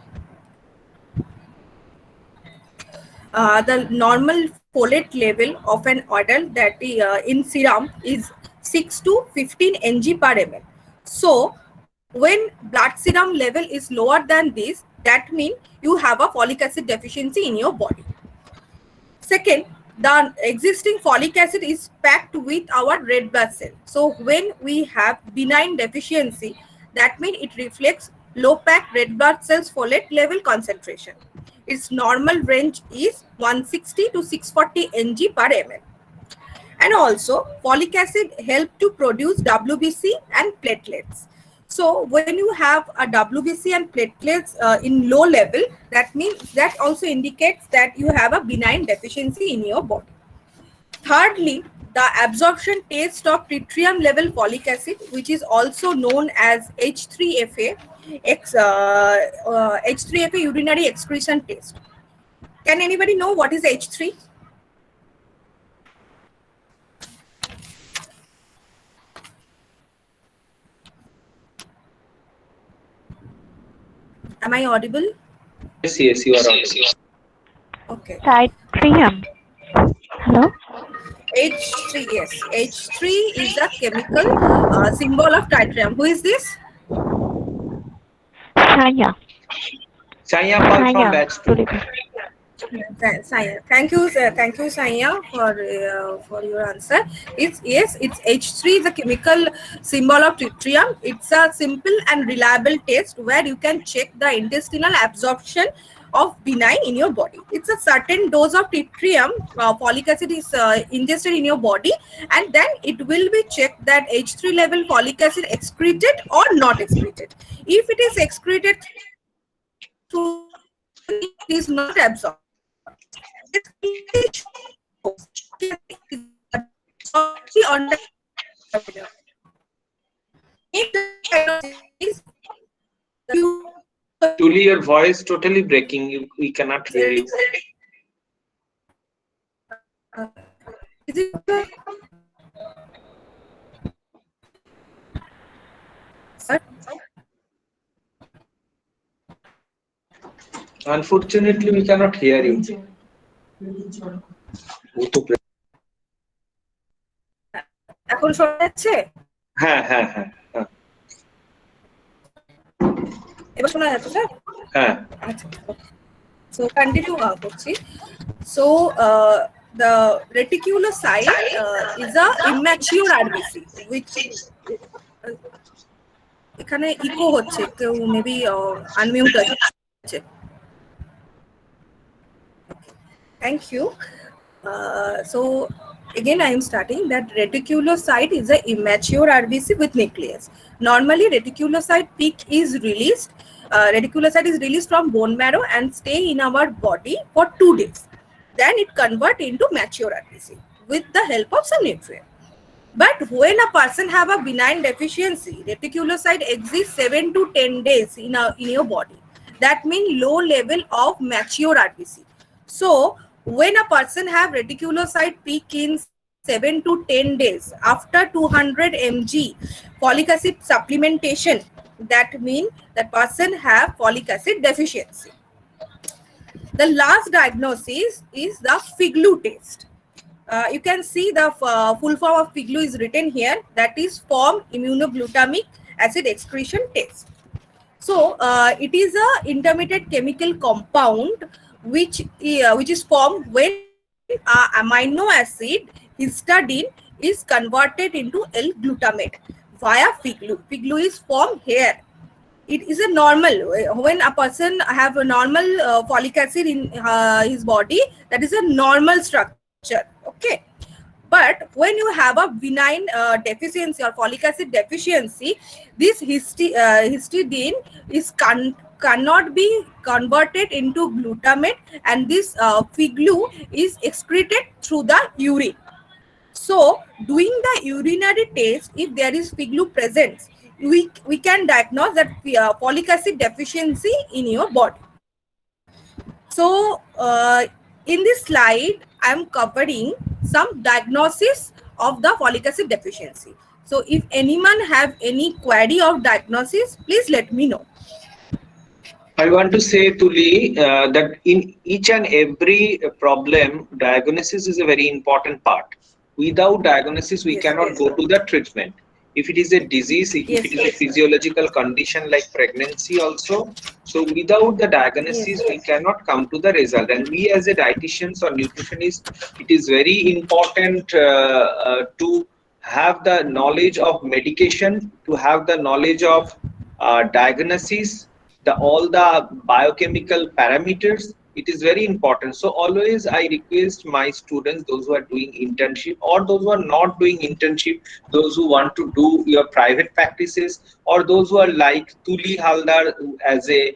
K: normal folate level of an adult that in serum is 6 to 15 Ng per ml. So when blood serum level is lower than this, that means you have a folic acid deficiency in your body. Second, the existing folic acid is packed with our red blood cell. So when we have benign deficiency, that means it reflects low packed red blood cells folate level concentration. Its normal range is 160 to 640 Ng per ml. And also folic acid help to produce WBC and platelets. So when you have a WBC and platelets in low level, that means that also indicates that you have a benign deficiency in your body. Thirdly, the absorption test of tritium level folic acid, which is also known as H3FA, H3FA urinary excretion test. Can anybody know what is H3? Am I audible?
I: Yes, yes, you are audible.
K: Okay.
H: Tritium. Hello?
K: H3, yes. H3 is a chemical symbol of tritium. Who is this?
H: Sanya.
I: Chaya Pal from
H: Sanya.
I: batch 2.
K: Sanya. Thank you, sir. Thank you, Sanya, for your answer. It's yes, it's H3, the chemical symbol of tritium. It's a simple and reliable test where you can check the intestinal absorption of benign in your body. It's a certain dose of tritium, folic acid is ingested in your body, and then it will be checked that H3 level folic acid excreted or not excreted. If it is excreted through, it is not absorbed.
I: Tuli, your voice totally breaking. We cannot hear you.
K: Is it sir?
I: Unfortunately, we cannot hear you.
K: এখন শোনা যাচ্ছে?
I: হ্যাঁ হ্যাঁ হ্যাঁ হ্যাঁ
K: এবার শোনা যাচ্ছে স্যার?
I: হ্যাঁ
K: আচ্ছা, so continue করছি. So the reticulocyte is a immature RBC which এখানে ইকো হচ্ছে, কেউ মেবি আনমিউট আছে. Thank you. So again I am starting that reticulocyte is an immature RBC with nucleus. Normally reticulocyte peak is released. Reticulocyte is released from bone marrow and stay in our body for 2 days. Then it convert into mature RBC with the help of some nutrient. But when a person have a benign deficiency, reticulocyte exists 7 to 10 days in your body. That means low level of mature RBC. So when a person have reticulocyte peak in 7 to 10 days after 200 mg folic acid supplementation, that means that person have folic acid deficiency. The last diagnosis is the FIGLU test. You can see the full form of FIGLU is written here, that is form immunoglutamic acid excretion test. So it is a intermediate chemical compound which is formed when amino acid histidine is converted into L-glutamate via FIGLU. FIGLU is formed here. It is a normal, when a person have a normal folic acid in his body, that is a normal structure, okay. But when you have a benign deficiency or folic acid deficiency, this histidine is cannot be converted into glutamate, and this FIGLU is excreted through the urine. So doing the urinary test, if there is FIGLU present, we can diagnose that folic acid deficiency in your body. So in this slide I am covering some diagnosis of the folic acid deficiency. So if anyone have any query of diagnosis, please let me know.
I: I want to say, Tuli, that in each and every problem, diagnosis is a very important part. Without diagnosis, we cannot go to the treatment. If it is a disease, if it is a physiological condition like pregnancy also, so without the diagnosis, we cannot come to the result. And we as a dietitians or nutritionists, it is very important to have the knowledge of medication, to have the knowledge of diagnosis, all the biochemical parameters. It is very important. So always I request my students, those who are doing internship or those who are not doing internship, those who want to do your private practices, or those who are like Tuli Haldar as a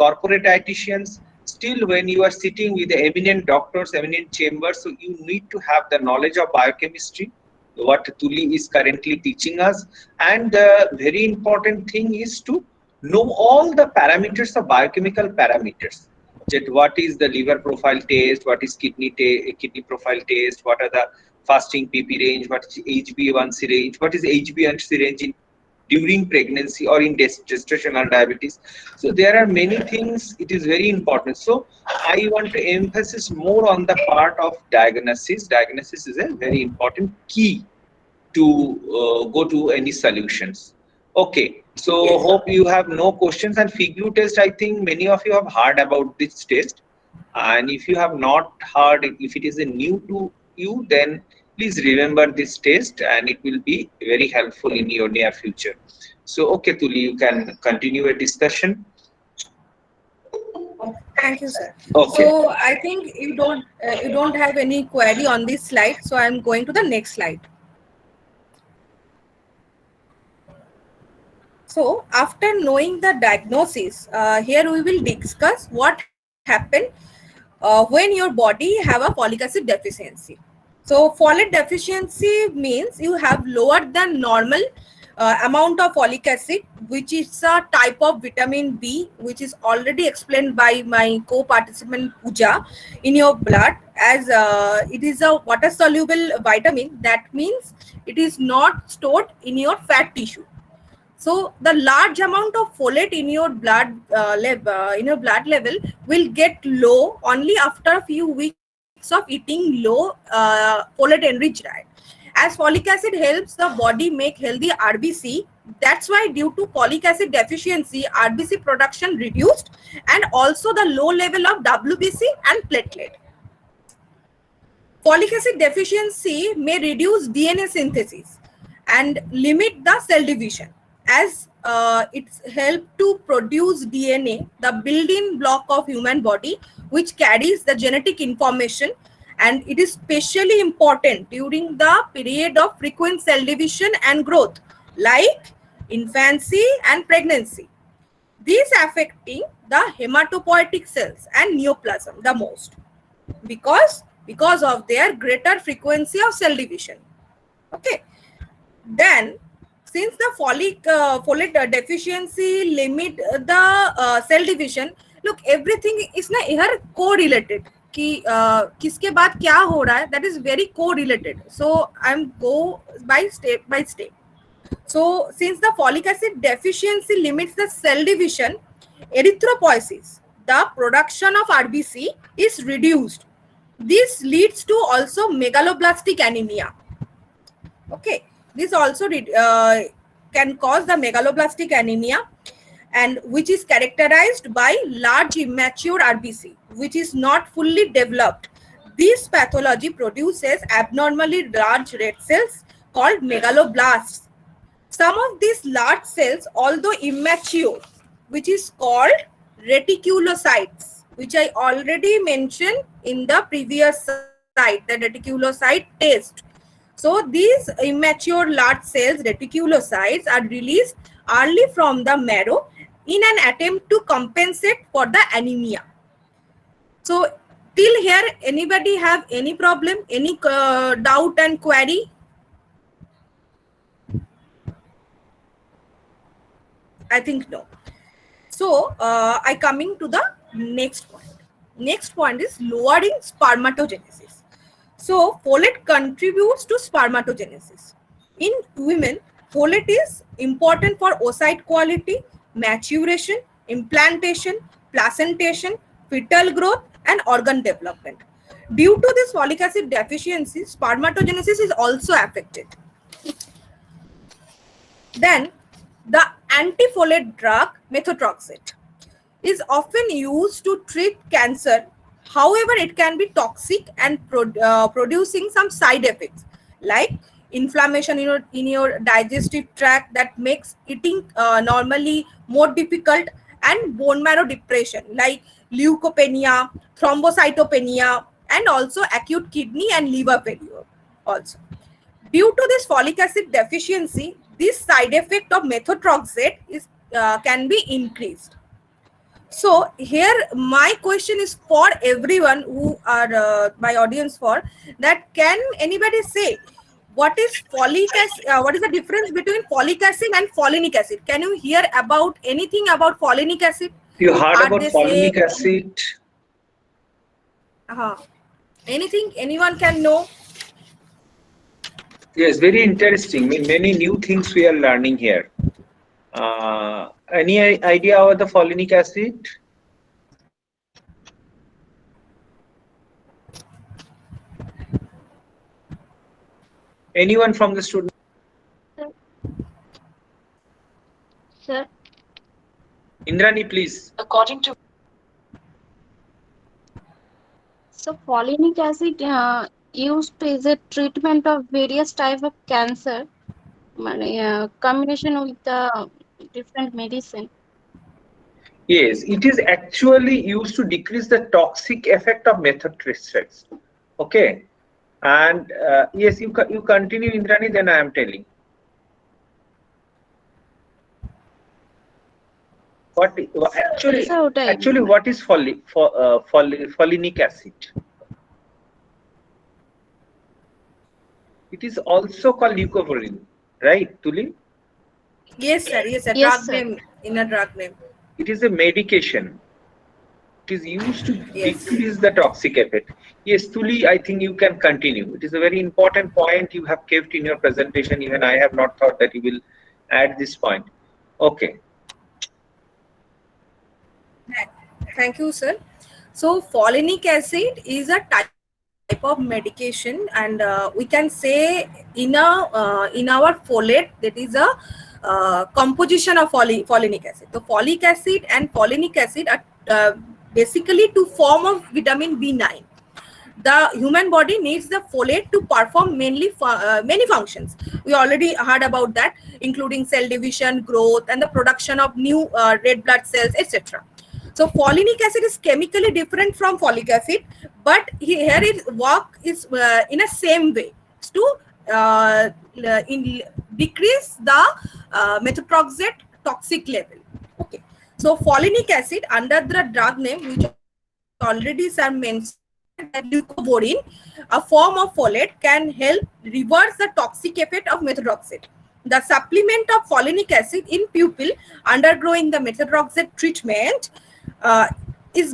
I: corporate dietitians, still when you are sitting with the eminent doctors, eminent chambers, so you need to have the knowledge of biochemistry, what Tuli is currently teaching us. And the very important thing is to know all the parameters of biochemical parameters. That what is the liver profile test, what is kidney profile test, what are the fasting PP range, what is HbA1c range, what is HbA1c range in during pregnancy or in gestational diabetes. So there are many things, it is very important. So I want to emphasize more on the part of diagnosis. Diagnosis is a very important key to go to any solutions. Okay, so hope you have no questions. And FIGLU test, I think many of you have heard about this test. And if you have not heard it, if it is a new to you, then please remember this test and it will be very helpful in your near future. So, okay, Tuli, you can continue a discussion.
K: Thank you, sir.
I: Okay.
K: So I think you don't have any query on this slide. So I'm going to the next slide. So after knowing the diagnosis, here we will discuss what happened when your body have a folic acid deficiency. So folate deficiency means you have lower than normal amount of folic acid, which is a type of vitamin B, which is already explained by my co-participant Pooja, in your blood, as it is a water soluble vitamin. That means it is not stored in your fat tissue. So the large amount of folate in your blood level will get low only after a few weeks of eating low folate enriched diet. As folic acid helps the body make healthy RBC, that's why due to folic acid deficiency, RBC production reduced, and also the low level of WBC and platelet. Folic acid deficiency may reduce DNA synthesis and limit the cell division, as it's helped to produce DNA, the building block of human body, which carries the genetic information, and it is especially important during the period of frequent cell division and growth, like infancy and pregnancy. These affecting the hematopoietic cells and neoplasm the most because of their greater frequency of cell division. Okay, then since the folate deficiency limit the cell division, look, everything is na here correlated कि किसके बाद क्या हो रहा है, that is very correlated. So I'm go by step by step. So since the folic acid deficiency limits the cell division, erythropoiesis, the production of RBC, is reduced. This leads to also megaloblastic anemia. Okay, this also can cause the megaloblastic anemia, and which is characterized by large immature RBC, which is not fully developed. This pathology produces abnormally large red cells called megaloblasts. Some of these large cells, although immature, which is called reticulocytes, which I already mentioned in the previous slide, the reticulocyte test. So these immature large cells, reticulocytes, are released early from the marrow in an attempt to compensate for the anemia. So till here, anybody have any problem, any doubt and query? I think no. So I coming to the next point. Next point is lowering spermatogenesis. So folate contributes to spermatogenesis. In women, folate is important for oocyte quality, maturation, implantation, placentation, fetal growth, and organ development. Due to this folic acid deficiency, spermatogenesis is also affected. Then the antifolate drug methotrexate is often used to treat cancer. However, it can be toxic and producing some side effects like inflammation in your digestive tract that makes eating normally more difficult, and bone marrow depression like leukopenia, thrombocytopenia, and also acute kidney and liver failure also. Due to this folic acid deficiency, this side effect of methotrexate is can be increased. So here my question is for everyone who are my audience for that, can anybody say what is folic acid? What is the difference between folic acid and folinic acid? Can you hear about anything about folinic acid?
I: You heard about folinic acid?
K: Anything anyone can know?
I: Yes, very interesting. Many new things we are learning here. Any idea about the folinic acid? Anyone from the student?
L: Sir,
I: Indrani, please.
L: according to so folinic acid used as a treatment of various type of cancer, combination with the different medicine.
I: Yes, it is actually used to decrease the toxic effect of methotrexate. Okay, and yes, you continue, Indrani. Then I am telling. What actually what is folinic acid? It is also called leucovorin, right, Tuli?
K: Yes, sir. Yes, a
L: Yes,
K: drug
L: sir.
K: name, in a drug name.
I: It is a medication. It is used to
K: Yes.
I: decrease the toxic effect. Yes, Tuli, I think you can continue. It is a very important point you have kept in your presentation. Even I have not thought that you will add this point. Okay.
K: Thank you, sir. So folinic acid is a type of medication, and we can say in our folate that is a composition of folinic acid. So folic acid and folinic acid are basically to form of vitamin B9. The human body needs the folate to perform many functions. We already heard about that, including cell division, growth, and the production of new red blood cells, etc. So folinic acid is chemically different from folic acid, but here its work is in a same way to decrease the methotrexate toxic level. Okay, so folinic acid under the drug name which already sir mentioned, leucovorin, a form of folate, can help reverse the toxic effect of methotrexate. The supplement of folinic acid in pupil undergoing the methotrexate treatment is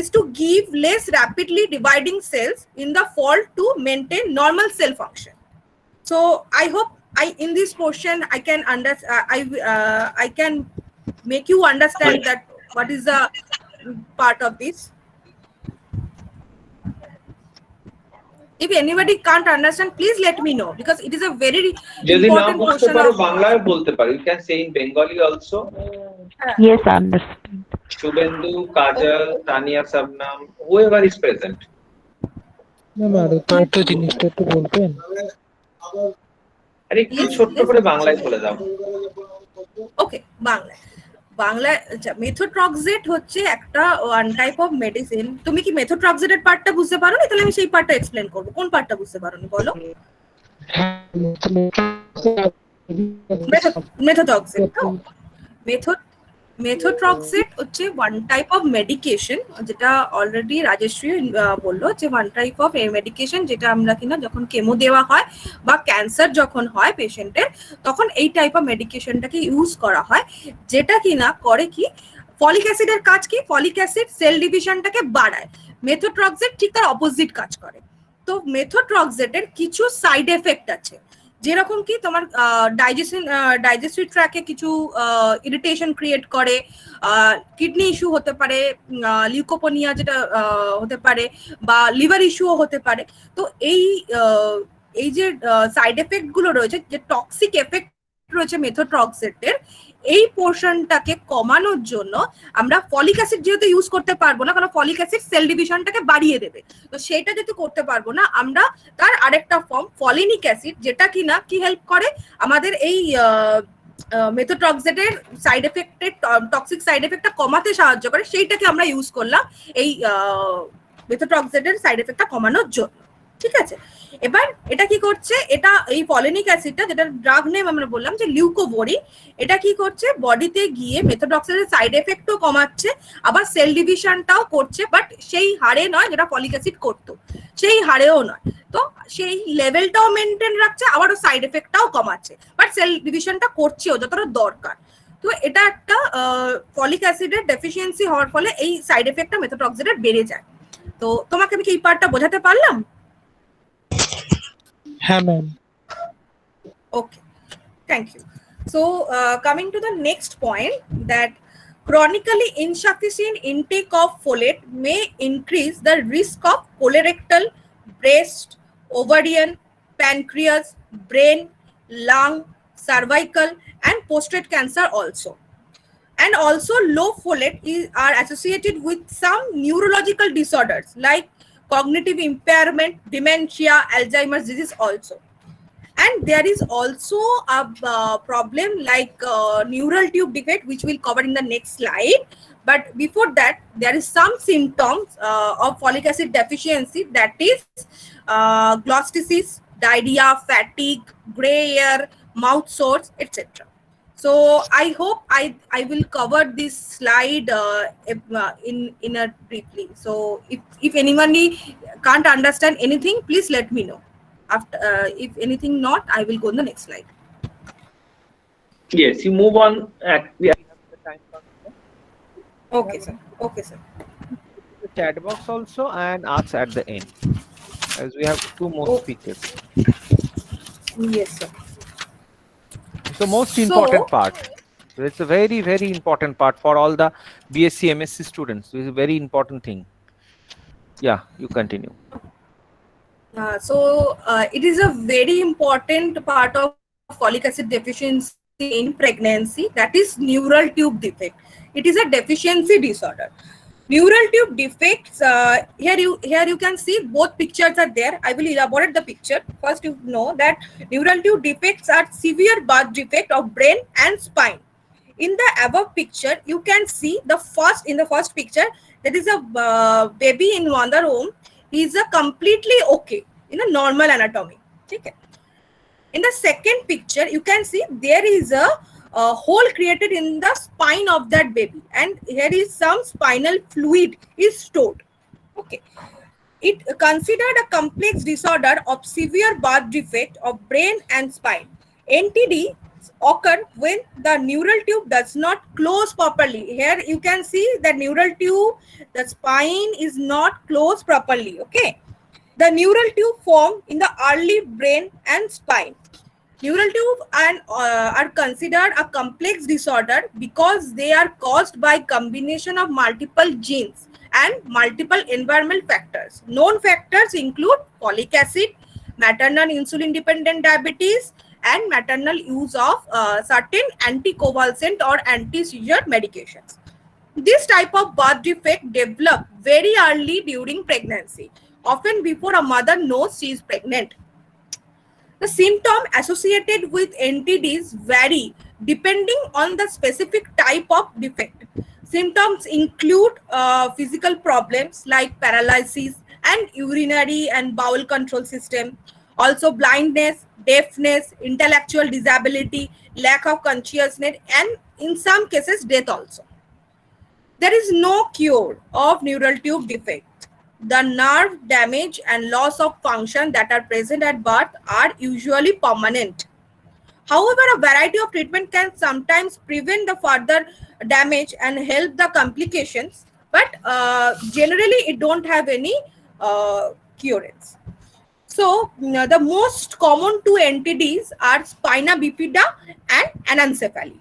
K: to give less rapidly dividing cells in the fall to maintain normal cell function. So I hope in this portion I can I can make you understand that what is the part of this. If anybody can't understand, please let me know, because it is a very
I: যদি না
K: important
I: বুঝতে
K: portion
I: পারো
K: of
I: বাংলায় বলতে পারো, you can say in Bengali also.
H: Yes, I understand.
I: Shubhendu, Kajal, Tania Sabnam, whoever is present.
E: Ma'am আর একটু জিনিসটা একটু বলবেন?
I: আরে একটু ছোট্ট করে বাংলায় বলে দাও।
K: ওকে, বাংলায় মেথোট্রক্সেট হচ্ছে একটা ওয়ান টাইপ অফ মেডিসিন। তুমি কি মেথোট্রক্সেটের পার্টটা বুঝতে পারো না? তাহলে আমি সেই পার্টটা এক্সপ্লেন করব। কোন পার্টটা বুঝতে পারোনি বলো? মেথোট্রক্সেট তো মেথোট্রক্সেট হচ্ছে ওয়ান টাইপ অফ মেডিকেশন, যেটা অলরেডি রাজশ্রী বললো যে ওয়ান টাইপ অফ মেডিকেশন যেটা আমরা কিনা যখন কেমো দেওয়া হয় বা ক্যান্সার যখন হয় পেশেন্টের, তখন এই টাইপ অফ মেডিকেশনটাকে ইউজ করা হয়, যেটা কিনা করে কি ফলিক অ্যাসিডের কাজ কি, ফলিক অ্যাসিড সেল ডিভিশনটাকে বাড়ায়। মেথোট্রক্সেট ঠিক তার অপোজিট কাজ করে। তো মেথোট্রক্সেটের কিছু সাইড এফেক্ট আছে, যেরকম কি তোমার ডাইজেস্টিভ ট্র্যাকে কিছু ইরিটেশন ক্রিয়েট করে, কিডনি ইস্যু হতে পারে, লিউকোপেনিয়া যেটা হতে পারে, বা লিভার ইস্যুও হতে পারে। তো এই যে সাইড এফেক্ট গুলো রয়েছে, যে টক্সিক এফেক্ট রয়েছে মেথোট্রক্সেটের, এই পোর্শনটাকে কমানোর জন্য আমরা ফলিক অ্যাসিড যেহেতু ইউজ করতে পারবো না, কারণ ফলিক অ্যাসিড সেল ডিভিশনটাকে বাড়িয়ে দেবে, তো সেটা যেহেতু করতে পারবো না, আমরা তার আরেকটা ফর্ম ফলিনিক অ্যাসিড, যেটা কিনা কি হেল্প করে আমাদের এই মেথোট্রক্সেটের সাইড এফেক্টের টক্সিক সাইড এফেক্টটা কমাতে সাহায্য করে, সেইটাকে আমরা ইউজ করলাম এই মেথোট্রক্সেটের সাইড এফেক্টটা কমানোর জন্য। ঠিক আছে, এবার এটা কি করছে, এটা এই ফলিনিক অ্যাসিডটা যেটা ড্রাগ নেম আমরা বললাম যে লিউকোভোরিন, এটা কি করছে বডিতে গিয়ে মেথোট্রক্সেটের সাইড এফেক্টও কমাচ্ছে, আবার সেল ডিভিশনটাও করছে, বাট সেই হারে নয় যেটা ফলিক অ্যাসিড করতো, সেই হারেও নয়। তো সেই লেভেলটাও মেনটেন রাখছে, আবারও সাইড এফেক্টটাও কমাচ্ছে, বাট সেল ডিভিশনটা করছেও যতটা দরকার। তো এটা একটা ফলিক অ্যাসিডের ডেফিসিয়েন্সি হওয়ার ফলে এই সাইড এফেক্টটা মেথোট্রক্সেটের বেড়ে যায়। তো তোমাকে আমি কি এই পার্টটা বোঝাতে পারলাম?
E: হ্যাঁ ma'am.
K: Okay, thank you. So coming to the next point, that chronically insufficient intake of folate may increase the risk of colorectal, breast, ovarian, pancreas, brain, lung, cervical, and prostate cancer also. And also low folate are associated with some neurological disorders like cognitive impairment, dementia, Alzheimer's disease also. And there is also a problem like neural tube defect, which we'll cover in the next slide. But before that, there is some symptoms of folic acid deficiency, that is glossitis, diarrhea, fatigue, gray hair, mouth sores, etc. So I hope I will cover this slide in a briefly. So if anyone can't understand anything, please let me know. After if anything not, I will go on the next slide.
I: Yes, you move on. We have the time.
K: Okay, sir. Okay, sir.
A: The chat box also and ask at the end, as we have two more speakers.
K: Yes, sir.
A: So most important part. So it's a very, very important part for all the BSc, MSc students. It's a very important thing. Yeah, you continue.
K: It is a very important part of folic acid deficiency in pregnancy, that is neural tube defect. It is a deficiency disorder. Neural tube defects, here you can see both pictures are there. I will elaborate the picture. First, you know that neural tube defects are severe birth defect of brain and spine. In the above picture, you can see in the first picture, there is a baby in mother womb. He is completely okay in a normal anatomy. Okay. In the second picture, you can see there is a hole created in the spine of that baby, and here is some spinal fluid is stored. Okay. It considered a complex disorder of severe birth defect of brain and spine. NTD occur when the neural tube does not close properly. Here you can see the neural tube, the spine is not closed properly. Okay. The neural tube form in the early brain and spine. Neural tube are considered a complex disorder because they are caused by combination of multiple genes and multiple environmental factors. Known factors include folic acid, maternal insulin-dependent diabetes, and maternal use of certain anticonvulsant or anti-seizure medications. This type of birth defect develops very early during pregnancy, often before a mother knows she is pregnant. The symptoms associated with NTDs vary depending on the specific type of defect. Symptoms include physical problems like paralysis and urinary and bowel control system, also blindness, deafness, intellectual disability, lack of consciousness, and in some cases death also. There is no cure of neural tube defect. The nerve damage and loss of function that are present at birth are usually permanent. However, a variety of treatment can sometimes prevent the further damage and help the complications, but generally it don't have any curance. So the most common two NTDs are spina bifida and anencephaly.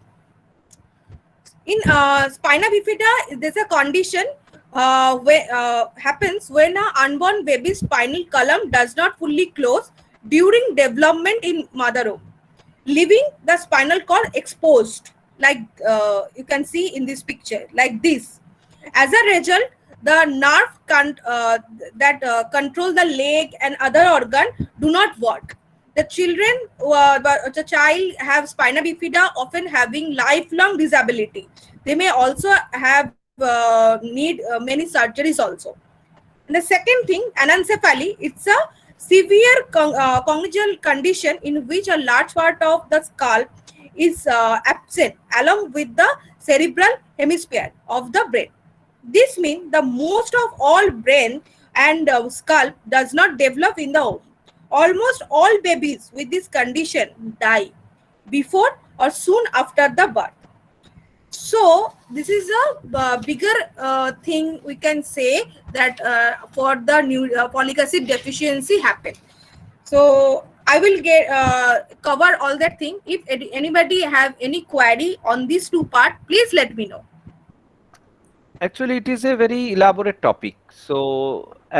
K: In spina bifida, there's a condition happens when an unborn baby's spinal column does not fully close during development in mother womb, leaving the spinal cord exposed, like you can see in this picture, like this. As a result, the nerve that control the leg and other organ do not work. The the child have spina bifida, often having lifelong disability. They may also have need many surgeries also. And the second thing, anencephaly, it's a severe congenital condition in which a large part of the skull is absent along with the cerebral hemisphere of the brain. This means the most of all brain and skull does not develop in the womb. Almost all babies with this condition die before or soon after the birth. So this is a bigger thing we can say that for the folic acid deficiency happen. So I will get cover all that thing. If anybody have any query on these two part, please let me know.
A: Actually, it is a very elaborate topic. So,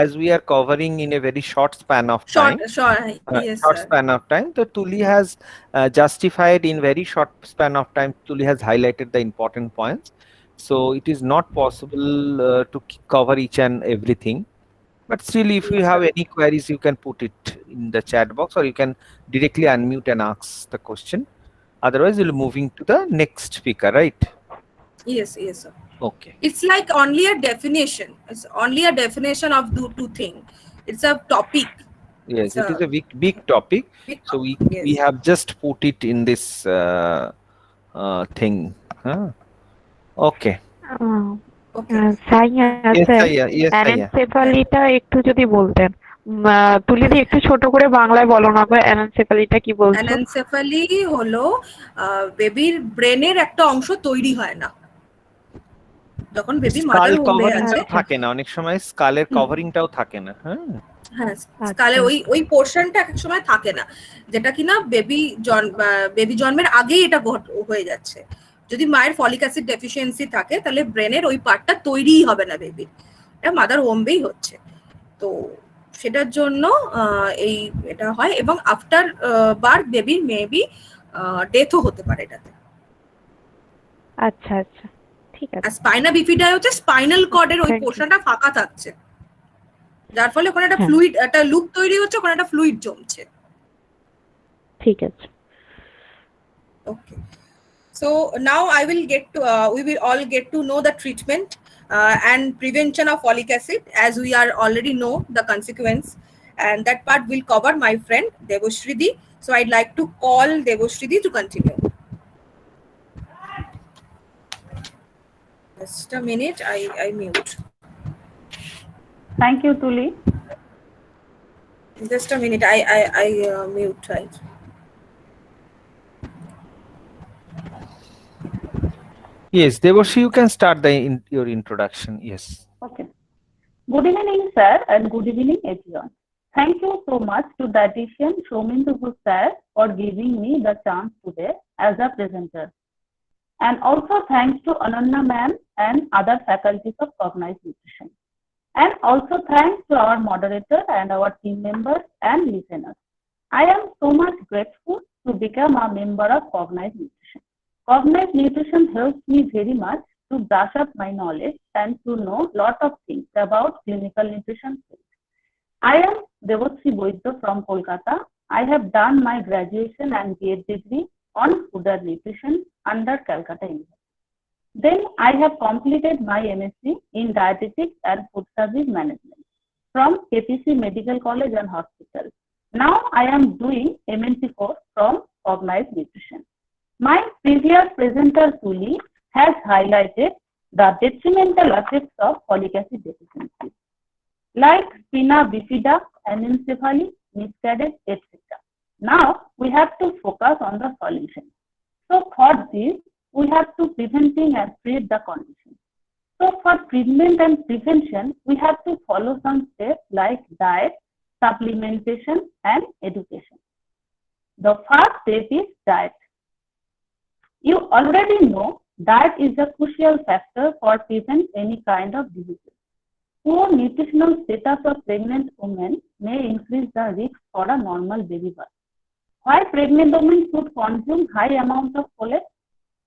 A: as we are covering in a very short span of time,
K: Yes,
A: short
K: sir.
A: span of time, the Tuli has justified in very short span of time. Tuli has highlighted the important points. So, it is not possible to cover each and everything. But still, if you
K: Yes,
A: have
K: sir.
A: any queries, you can put it in the chat box, or you can directly unmute and ask the question. Otherwise, we'll moving to the next speaker, right?
K: Yes, yes, sir.
A: Okay.
K: It's like only a definition. It's only a definition of two things. It's a topic.
A: Yes,
K: It's
A: it is
K: a
A: a big topic.
K: big
A: So
K: topic.
A: we
K: Yes.
A: have just put it in this thing. Okay.
K: Okay.
H: সাইয়া
A: Yes,
H: sir
A: Saya. Yes, Saya.
H: অ্যানেনসেফালিটা একটু যদি বলতেন তুলি দি একটু ছোট করে বাংলায় বলো না গো অ্যানেনসেফালিটা কি বলছো?
K: অ্যানেনসেফালি হলো বেবির ব্রেনের একটা অংশ তৈরি হয় না যখন বেবি মাদার
A: স্কাল
K: হোমে
A: কভারিংটাও
K: আছে।
A: থাকে না, অনেক সময় স্কালের কভারিংটাও থাকে না। হ্যাঁ,
K: হ্যাঁ, স্কালে ওই পোর্শনটা এক সময় থাকে না, যেটা কিনা বেবি জন্মের আগেই এটা হয়ে যাচ্ছে। যদি মায়ের ফলিক অ্যাসিড ডেফিসিয়েন্সি থাকে তাহলে ব্রেনের ওই পার্টটা তৈরিই হবে না বেবির, এটা মাদার হোমবেই হচ্ছে। তো সেটার জন্য এটা হয় এবং আফটার বার্থ বেবির মেবি ডেথও হতে পারে এটাতে।
H: আচ্ছা আচ্ছা, ঠিক আছে।
K: আর স্পাইনা বিফিডায় হচ্ছে স্পাইনাল কর্ডের ওই পোর্শনটা ফাঁকা থাকছে, যার ফলে ওখানে একটা ফ্লুইড, একটা লুপ তৈরি হচ্ছে, ওখানে একটা ফ্লুইড জমছে।
H: ঠিক আছে।
K: Okay. So now I will get to we will all get to know the treatment and prevention of folic acid, as we are already know the consequence, and that part will cover my friend Devoshridi. So I'd like to call Devoshridi to continue. Just a minute, I mute.
M: Thank you, Tuli.
K: Just a minute, I mute, right?
A: Yes, Devashi, you can start your introduction. Yes.
M: Okay. Good evening, sir, and good evening, everyone. Thank you so much to dietitian Shomindu sir for giving me the chance today as a presenter. And also thanks to Ananya ma'am and other faculties of Cognize Nutrition. And also thanks to our moderator and our team members and listeners. I am so much grateful to become a member of Cognize Nutrition. Cognize Nutrition helps me very much to brush up my knowledge and to know lot of things about clinical nutrition field. I am Devotri Boidya from Kolkata. I have done my graduation and BEd degree on food and nutrition under Calcutta University. Then I have completed my MSc in dietetics and food service management from KPC Medical College and Hospital. Now I am doing MNC course from Cognize Nutrition. My previous presenter Tuli has highlighted the detrimental effects of folic acid deficiency, like spina bifida, anencephaly, miscarriage, etc. Now we have to focus on the solution. So for this, we have to preventing and treat the condition. So for treatment and prevention, we have to follow some steps like diet, supplementation, and education. The first step is diet. You already know diet is a crucial factor for prevent any kind of diseases. Poor nutritional status of pregnant women may increase the risk for a normal baby birth. Why pregnant women should consume high amount of folate?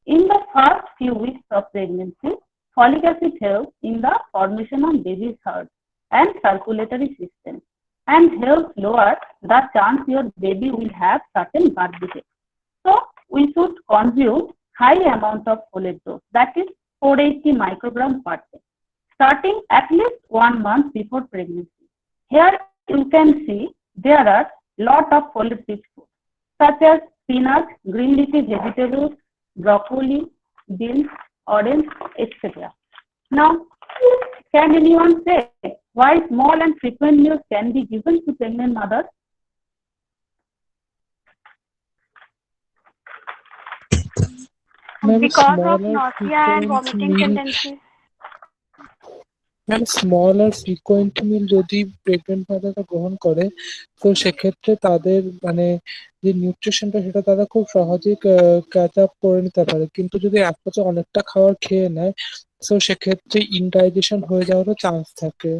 M: In the first few weeks of pregnancy, folic acid helps in the formation of baby's heart and circulatory system and helps lower the chance your baby will have certain birth defects. So we should consume high amount of folate dose, that is 480 micrograms per day, starting at least 1 month before pregnancy. Here you can see there are lot of folate-rich foods such as spinach, green leafy vegetables, broccoli, beans, orange, etc. Now, can anyone say why small and frequent meals can be given to pregnant mothers?
E: Ma'am,
L: Because of
E: smaller
L: nausea and
E: frequent
L: vomiting
E: meals.
L: tendencies.
E: Ma'am small আর frequent meal যদি pregnant মাদাররা গ্রহণ করে তো সেক্ষেত্রে তাদের মানে যে নিউট্রিশনটা সেটা তারা খুব সহজেই ক্যাচ আপ করে নিতে পারে, কিন্তু যদি একসাথে অনেকটা খাবার খেয়ে নেয় তো সেক্ষেত্রে ইনডাইজেশন হয়ে যাওয়ারও চান্স থাকে।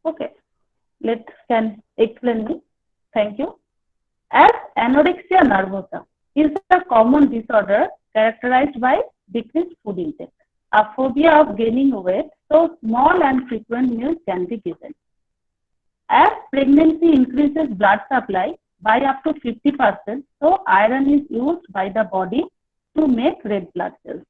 M: Okay, can explain me. Thank you. As anorexia nervosa is a common disorder characterized by decreased food intake, a phobia of gaining weight, so small and frequent meals can be given. As pregnancy increases blood supply by up to 50%, so iron is used by the body to make red blood cells.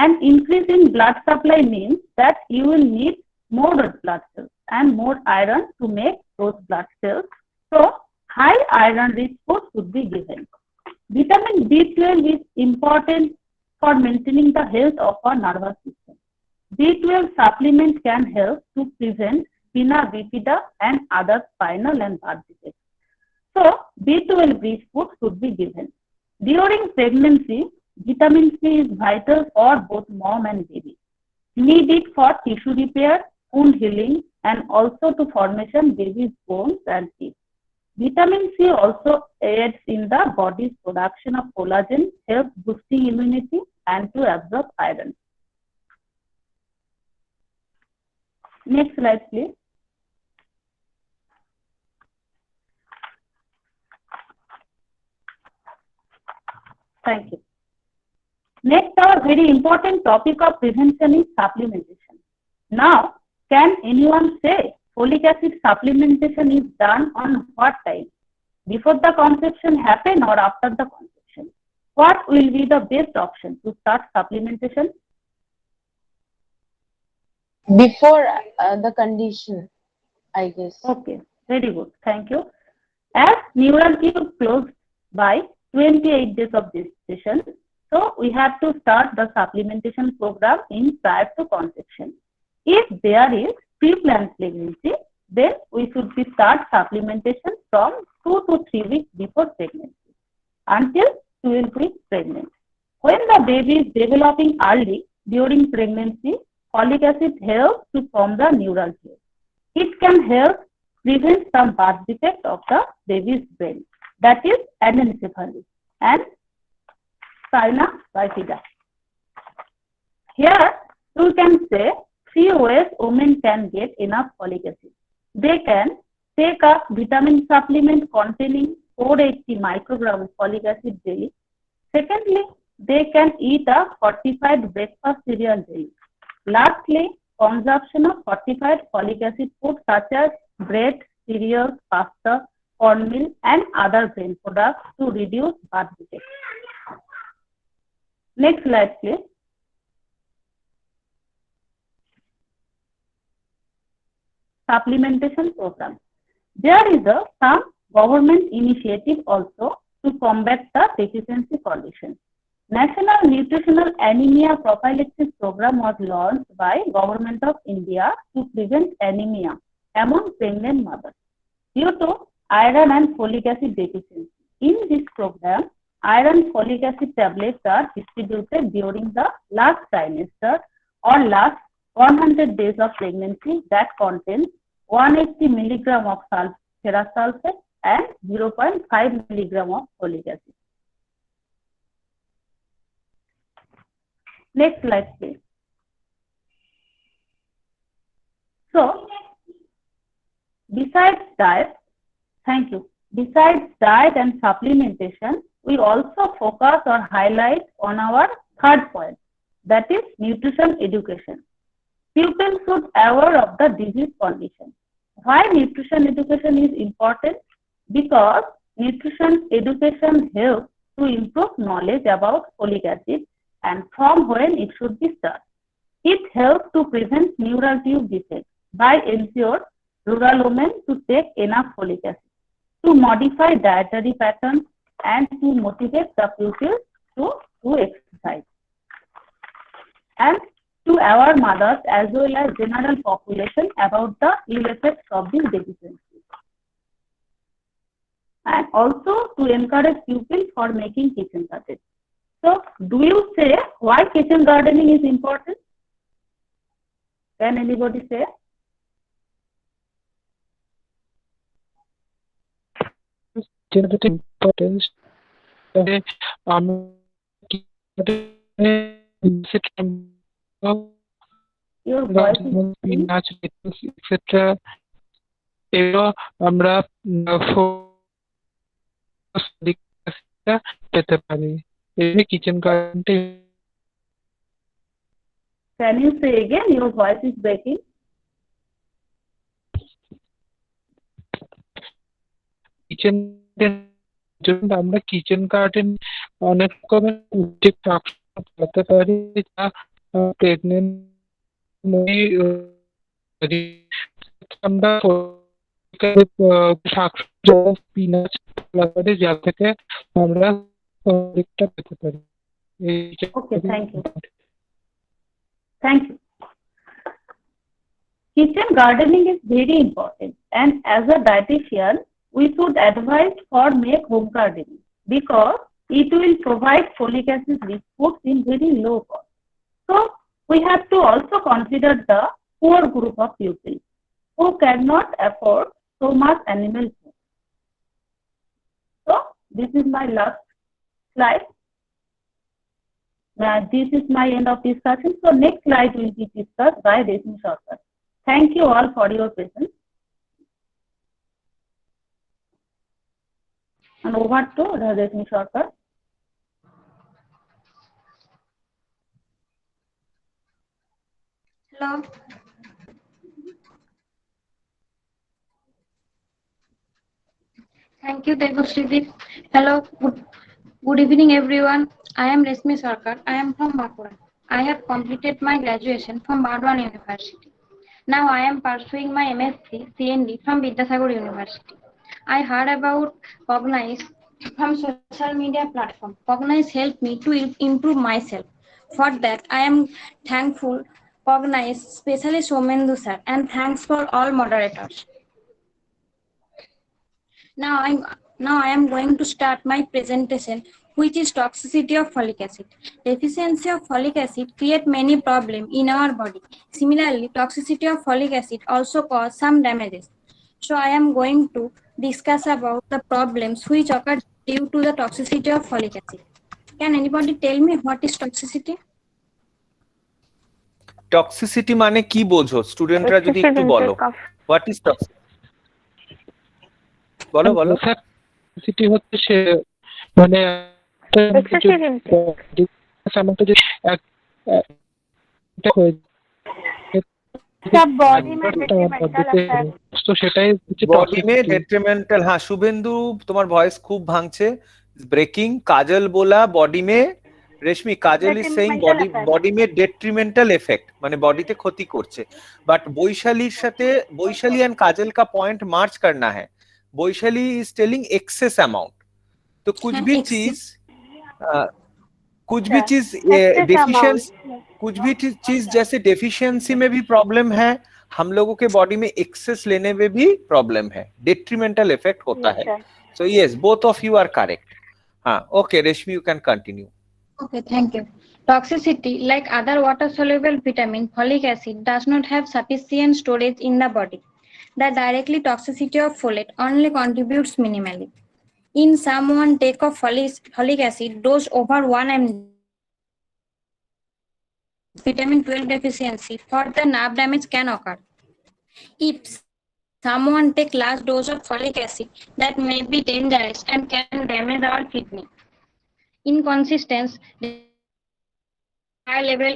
M: And increase in blood supply means that you will need more red blood cells and more iron to make those blood cells. So high iron rich food should be given. Vitamin B12 is important for maintaining the health of our nervous system. B12 supplement can help to prevent spina bifida and other spinal and birth defects. So B12 rich food should be given. During pregnancy, vitamin C is vital for both mom and baby. Need it for tissue repair, wound healing, and also to formation baby's bones and teeth. Vitamin C also aids in the body's production of collagen, helps boosting immunity and to absorb iron. Next slide, please. Thank you. Next, our very important topic of prevention is supplementation. Now, can anyone say folic acid supplementation is done on what time? Before the conception happen or after the conception? What will be the best option to start supplementation?
N: Before the condition, I guess.
M: Okay, very good. Thank you. As neural tube closed by 28 days of gestation, so we have to start the supplementation program in prior to conception. If there is pre-planned pregnancy, then we should be start supplementation from 2 to 3 weeks before pregnancy until 12 weeks pregnant. When the baby is developing early during pregnancy, folic acid helps to form the neural tube. It can help prevent some birth defect of the baby's brain, that is anencephaly and spina bifida. Here you can say 3 ways women can get enough folic acid. They can take a vitamin supplement containing 480 micrograms folic acid daily. Secondly, they can eat a fortified breakfast cereal daily. Lastly, consumption of fortified folic acid food such as bread, cereals, pasta, cornmeal, and other grain products to reduce birth defects. Next slide, please. Supplementation program. There is some government initiative also to combat the deficiency condition. National Nutritional Anemia Prophylaxis Program was launched by Government of India to prevent anemia among pregnant mothers due to iron and folic acid deficiency. In this program, iron folic acid tablets are distributed during the last trimester or last 100 days of pregnancy that contains 180 milligram of ferrous sulfate and 0.5 milligram of folic acid. Next slide, please. So, besides diet, thank you. Besides diet and supplementation, we also focus or highlight on our third point, that is nutrition education. Pupils should aware of the disease condition. Why nutrition education is important? Because nutrition education helps to improve knowledge about folic acid and from when it should be started. It helps to prevent neural tube defects by ensure rural women to take enough folic acid, to modify dietary patterns, and to motivate the pupils to do exercise, and to aware mothers as well as general population about the ill effects of these deficiencies, and also to encourage pupils for making kitchen gardens. So, do you say why kitchen gardening is important? Can anybody say?
E: Generative importance.
M: Your voice is
E: নাচ etcetera এগুলো আমরা পেতে পারি। এই kitchen গার্ডেনটি
M: Can you say again? Your voice is breaking.
E: Kitchen জন্য আমরা kitchen garden অনেক রকমের উদ্ভিদ পেতে পারি, যা প্রেগনেন্ট আমরা শাকসবজি স্পিনাচ লাগাতে, যা থেকে আমরা অনেকটা পেতে পারি।
M: Okay, thank you. Thank you. Kitchen gardening is very important, and as a dietitian, we should advise for make home gardening because it will provide folic acid rich foods in very low cost. So we have to also consider the poor group of people who cannot afford so much animal food. So this is my last slide. This is my end of discussion. So next slide will be discussed by Reshmi Sarkar. Thank you all for your presence. And over to Reshmi Sarkar.
D: Hello. Thank you, Devashree. Hello. Good evening, everyone. I am Reshmi Sarkar. I am from Bankura. I have completed my graduation from Bardwan University. Now I am pursuing my MSc CND from Vidyasagar University. I heard about Cognize from social media platform. Cognize helped me to improve myself. For that, I am thankful Cognize, especially Somendu sir, and thanks for all moderators. Now I am going to start my presentation, which is toxicity of folic acid. Deficiency of folic acid create many problems in our body. Similarly, toxicity of folic acid also cause some damages. So I am going to discuss about the problems which occur due to the toxicity of folic acid. Can anybody tell me what is toxicity?
A: Toxicity মানে কি বোঝো স্টুডেন্টরা যদি একটু বলো, what is toxicity? বলো বলো।
E: Toxicity হচ্ছে সে মানে
A: শুভেন্দু তোমার ভয়েস খুব ভাঙছে, ব্রেকিং। কাজল बोला बॉडी में, Reshmi Kajal is saying body may detrimental effect, মানে বডিতে ক্ষতি করছে। বাট বৈশালীর সাথে বৈশালী एंड काजल का पॉइंट मार्च करना है। Vaishali is telling excess amount, तो कुछ भी चीज डेफिशिएंसी, कुछ भी चीज जैसे डेफिशिएंसी में भी प्रॉब्लम है, हम लोगों के बॉडी में एक्सेस लेने में भी प्रॉब्लम है, डेट्रीमेंटल इफेक्ट होता है। So yes, both of you are correct. हाँ, okay Reshmi, you can continue.
D: Okay, thank you. Toxicity, like other water-soluble vitamin, folic acid does not have sufficient storage in the body. The directly toxicity of folate only contributes minimally. In someone take of folic acid dose over 1 mg, vitamin 12 deficiency, further nerve damage can occur. If someone take large dose of folic acid, that may be dangerous and can damage our kidney. Inconsistence, high level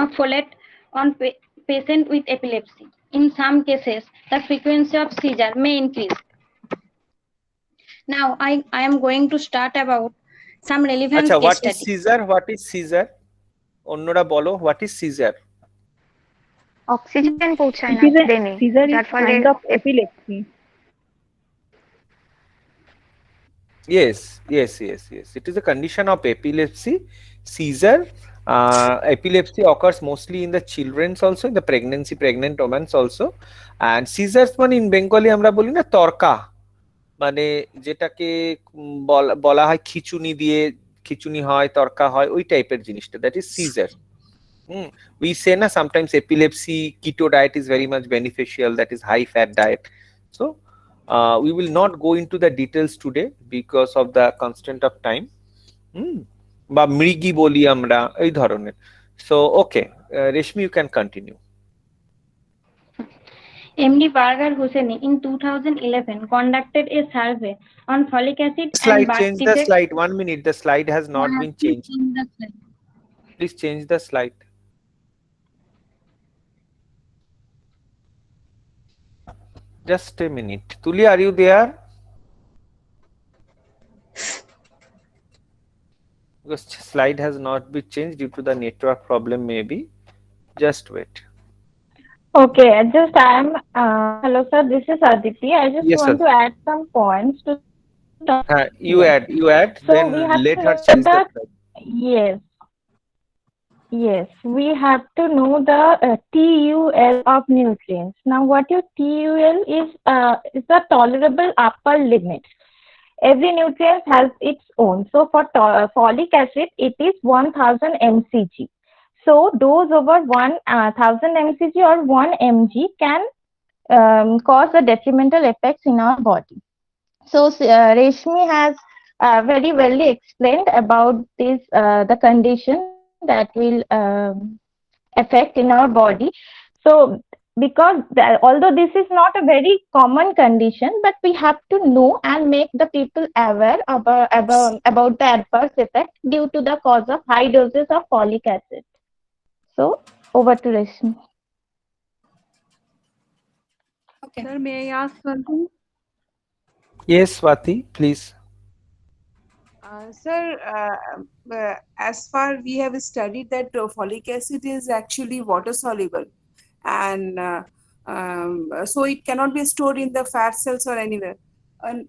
D: of folate on patient with epilepsy. In some cases, the frequency of seizure may increase. Now, I am going to start about some relevant case
A: what
D: study.
A: is seizure? What is seizure? অন্যরা বলো, what is seizure?
O: Oxygen পৌঁছায় না ব্রেনে, যার ফলে epilepsy.
A: Yes. It is a condition of epilepsy. Seizure, epilepsy occurs mostly in the children's also, in the pregnant women also. And seizures মানে in Bengali আমরা বলি না তরকা, মানে যেটাকে বলা হয় খিচুনি দিয়ে, খিচুনি হয়, তরকা হয়, ওই টাইপের জিনিসটা, that is caesar. We say na sometimes epilepsy keto diet is very much beneficial, that is high fat diet. So we will not go into the details today because of the constraint of time. বা মৃগী বলি আমরা এই ধরনের। So okay, Reshmi, you can continue.
L: MD Pargar Hosseini in 2011 conducted a survey on folic acid
A: Slide,
L: and birth
A: change the
L: defects.
A: slide. 1 minute, the slide has not been changed. Please change the slide. Just a minute. Tuli, are you there? Because slide has not been changed due to the network problem, maybe. Just wait.
L: Okay, hello sir, this is Aditi. I just
A: Yes,
L: want
A: sir.
L: to add some points to
A: You add,
L: So
A: then
L: we have
A: let
L: to
A: her
L: know
A: change the
L: that-
A: slide.
L: Yes, we have to know the TUL of nutrients. Now, what your TUL is the tolerable upper limit. Every nutrient has its own. So, for folic acid, it is 1000 mcg. So, dose over 1000 mcg or 1 mg can cause a detrimental effects in our body. So, Reshmi has very well explained about this, the condition that will affect in our body. So, because although this is not a very common condition, but we have to know and make the people aware about the adverse effect due to the cause of high doses of folic acid. So, over to Reshmi.
J: Okay. Sir, may I ask something?
A: Yes, Swati, please.
P: Sir, as far we have studied that folic acid is actually water soluble, and so it cannot be stored in the fat cells or anywhere. And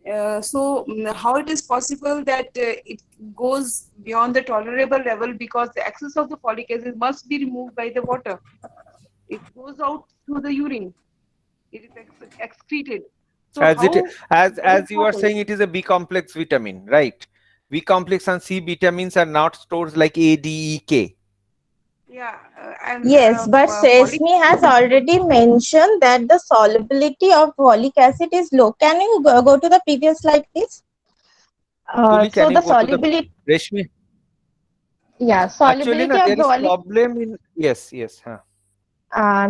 P: how it is possible that it goes beyond the tolerable level, because the excess of the folic acid must be removed by the water. It goes out through the urine. It is excreted. So
A: As you are saying, it is a B complex vitamin, right? B complex and C vitamins are not stored like A, D, E, K.
P: Yeah.
B: Yes, but Reshmi has already mentioned that the solubility of folic acid is low. Can you go to the previous slide, please?
A: Tuli,
B: So
A: can you
B: the
A: go to the
B: solubility,
A: Reshmi?
B: yeah,
A: Actually,
B: solubility
A: no,
B: of
A: there is
B: folic.
A: problem in yes.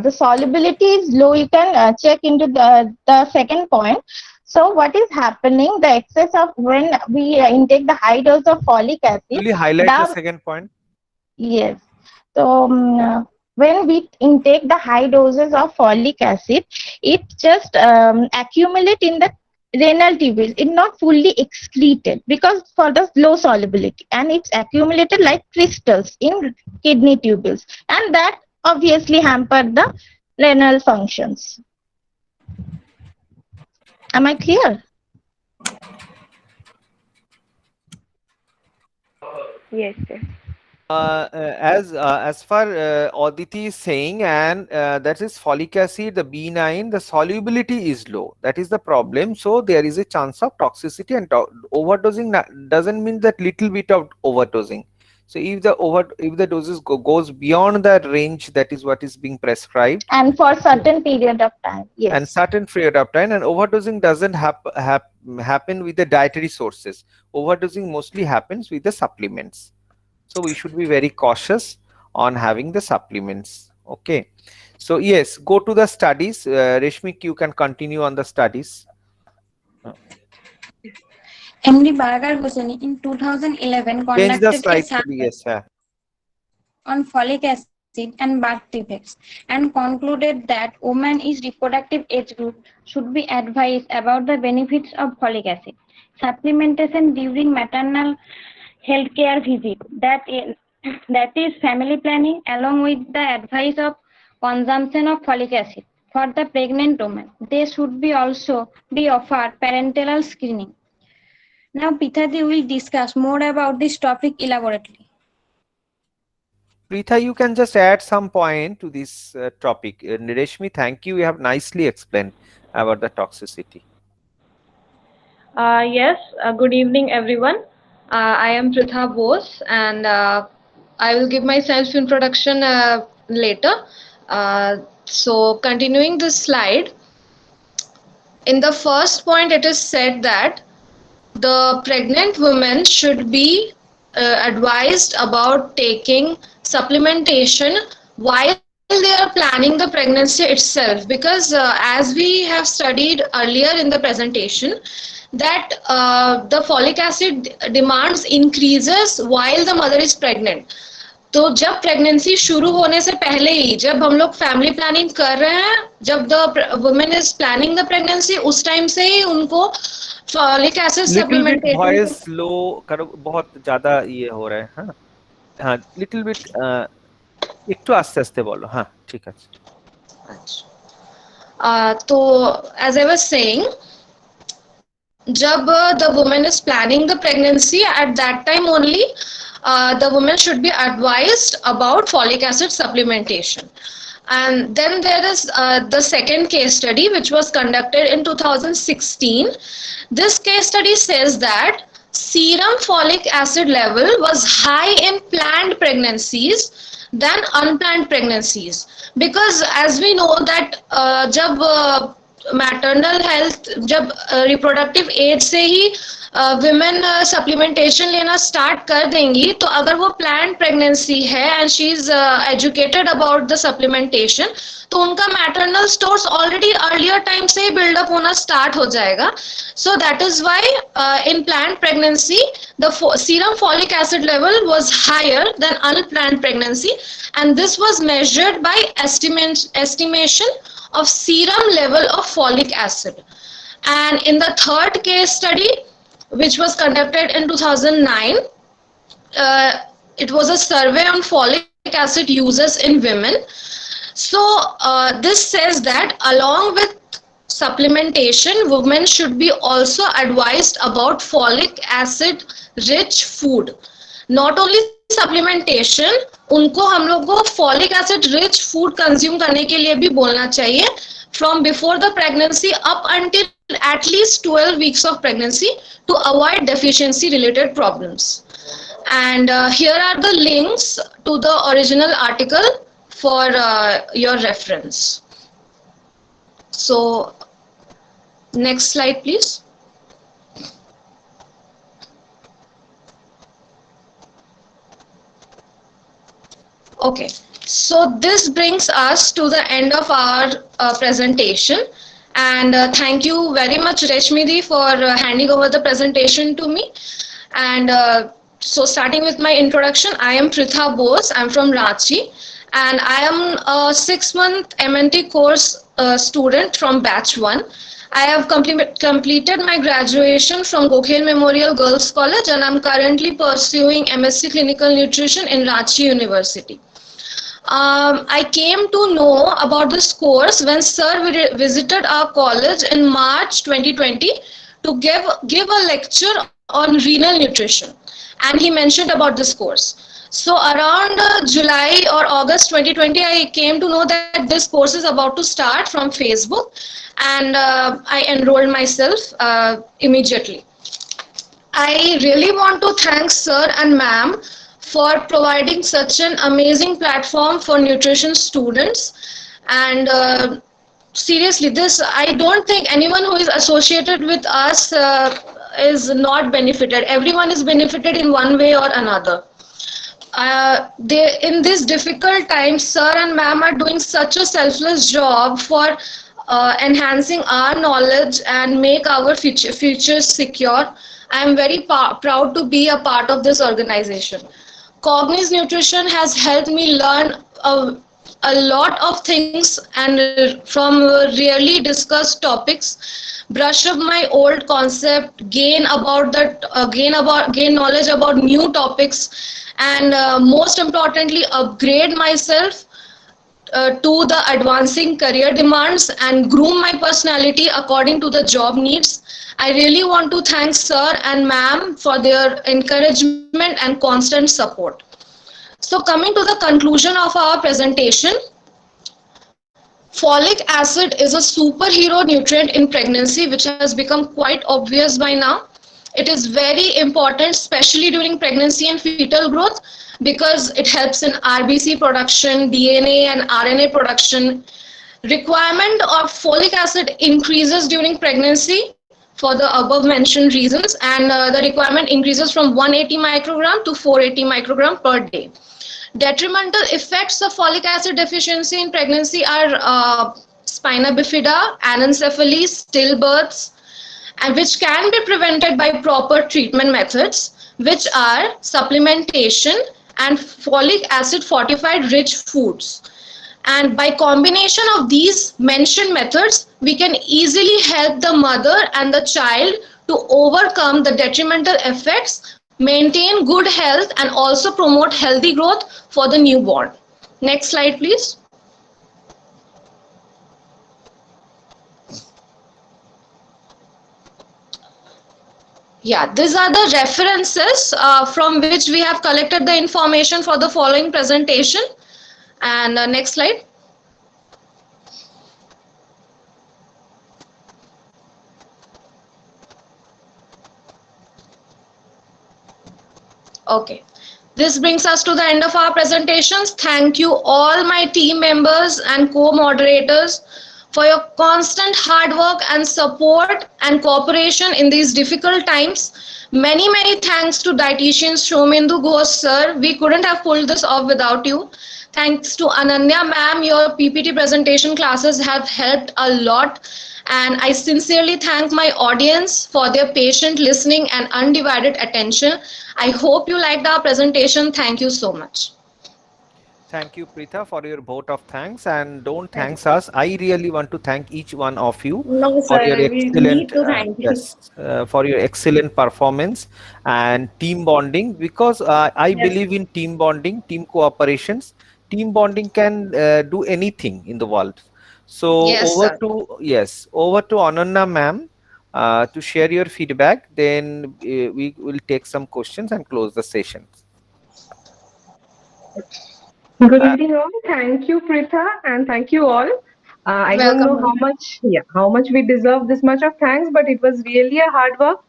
B: The solubility is low. You can check into the second point. So what is happening? The excess of when we intake the high dose of folic acid.
A: Tuli, highlight the second point.
B: Yes. So when we intake the high doses of folic acid, it just accumulate in the renal tubules. It's not fully excreted because for the low solubility, and it's accumulated like crystals in kidney tubules, and that obviously hamper the renal functions. Am I clear?
O: Yes, yes.
A: As far Aditi is saying, and that is folic acid, the B9, the solubility is low. That is the problem. So there is a chance of toxicity, and overdosing doesn't mean that little bit of overdosing. So if the doses goes beyond the range, that is what is being prescribed,
B: and for certain period of time, yes,
A: and certain period of time, and overdosing doesn't happen with the dietary sources. Overdosing mostly happens with the supplements. So we should be very cautious on having the supplements. Okay. So yes, go to the studies. Reshmi, you can continue on the studies.
D: MD Pargar Hosseini in 2011
A: Change the
D: conducted a
A: slide.
D: survey
A: Yes, sir.
D: on folic acid and birth defects and concluded that women in reproductive age group should be advised about the benefits of folic acid supplementation during maternal healthcare visit, that is family planning, along with the advice of consumption of folic acid for the pregnant woman. They should be also be offered parenteral screening. Now Pithadi will discuss more about this topic elaborately.
A: Preetha, you can just add some point to this topic. Reshmi, thank you. You have nicely explained about the toxicity.
Q: Yes, good evening, everyone. I am Pritha Bose, and I will give my self introduction later. So continuing this slide, in the first point it is said that the pregnant women should be advised about taking supplementation while they are planning the pregnancy itself, because as we have studied earlier in the presentation, that the folic acid demands increases while the mother is pregnant. तो जब pregnancy शुरू होने से पहले ही जब हम लोग family planning कर रहे हैं, जब the women is planning the pregnancy, उस टाइम से ही उनको फॉलिक एसिड सप्लीमेंटेशन।
A: वॉइस लो करो, बहुत ज्यादा ये हो रहा है। हाँ हाँ, लिटिल बिट একটু আস্তে আস্তে বলো। हाँ ठीक है।
Q: तो एज आई वाज सेइंग, जब the women is planning the pregnancy, at that time only the woman should be advised about folic acid supplementation. And then there is the second case study which was conducted in 2016. This case study says that serum folic acid level was high in planned pregnancies than unplanned pregnancies, because as we know that जब maternal health, जब reproductive age से ही women supplementation लेना start कर देंगी, तो अगर वो प्लान्ड प्रेगनेंसी है and she is educated about the supplementation, तो उनका maternal stores already earlier time से ही बिल्डअप होना स्टार्ट हो जाएगा. So that is why in planned pregnancy the serum folic acid level was higher than unplanned pregnancy, and this was measured by estimation of serum level of folic acid. And in the third case study, which was conducted in 2009, it was a survey on folic acid users in women. So this says that along with supplementation, women should be also advised about folic acid rich food. Not only supplementation, उनको हम लोग को folic acid rich food consume करने के लिए भी बोलना चाहिए from before the pregnancy up until at least 12 weeks of pregnancy to avoid deficiency related problems. And here are the links to the original article for your reference. So next slide please. Okay, so this brings us to the end of our presentation, and thank you very much Reshmidi for handing over the presentation to me. And so starting with my introduction, I am Pritha Bose, I'm from Ranchi, and I am a 6-month MNT course student from batch 1. I have completed my graduation from Gokhale Memorial Girls College, and I'm currently pursuing MSc Clinical Nutrition in Ranchi University. I came to know about this course when sir visited our college in March 2020 to give a lecture on renal nutrition, and he mentioned about this course. So around July or August 2020, I came to know that this course is about to start from Facebook, and I enrolled myself immediately. I really want to thank sir and ma'am for providing such an amazing platform for nutrition students. And seriously, this, I don't think anyone who is associated with us is not benefited. Everyone is benefited in one way or another. In this difficult time, sir and ma'am are doing such a selfless job for enhancing our knowledge and make our future secure. I am very proud to be a part of this organization. Cognize Nutrition has helped me learn a lot of things, and from rarely discussed topics, brush up my old concept, gain knowledge about new topics, and most importantly, upgrade myself to the advancing career demands and groom my personality according to the job needs. I really want to thank sir and ma'am for their encouragement and constant support. So coming to the conclusion of our presentation, folic acid is a superhero nutrient in pregnancy, which has become quite obvious by now. It is very important, especially during pregnancy and fetal growth, because it helps in RBC production, DNA and RNA production. Requirement of folic acid increases during pregnancy for the above mentioned reasons, and the requirement increases from 180 microgram to 480 microgram per day. Detrimental effects of folic acid deficiency in pregnancy are spina bifida, anencephaly, stillbirths, and which can be prevented by proper treatment methods, which are supplementation and folic acid fortified rich foods. And by combination of these mentioned methods, we can easily help the mother and the child to overcome the detrimental effects, maintain good health, and also promote healthy growth for the newborn. Next slide, please. Yeah, these are the references from which we have collected the information for the following presentation. And next slide. Okay, this brings us to the end of our presentations. Thank you all my team members and co-moderators for your constant hard work and support and cooperation in these difficult times. Many thanks to dietitian Shomendu Ghosh sir. We couldn't have pulled this off without you. Thanks to Ananya ma'am, your PPT presentation classes have helped a lot. And I sincerely thank my audience for their patient listening and undivided attention. I hope you liked our presentation. Thank you so much.
A: Thank you, Preetha, for your vote of thanks, and don't thanks us. I really want to thank each one of you for your excellent, for your excellent performance and team bonding. Because I believe in team bonding, team cooperations. Team bonding can do anything in the world. So over to Ananya ma'am to share your feedback. Then we will take some questions and close the session.
R: Good evening all. Thank you, Preetha, and thank you all. I don't know how much we deserve this much of thanks, but it was really a hard work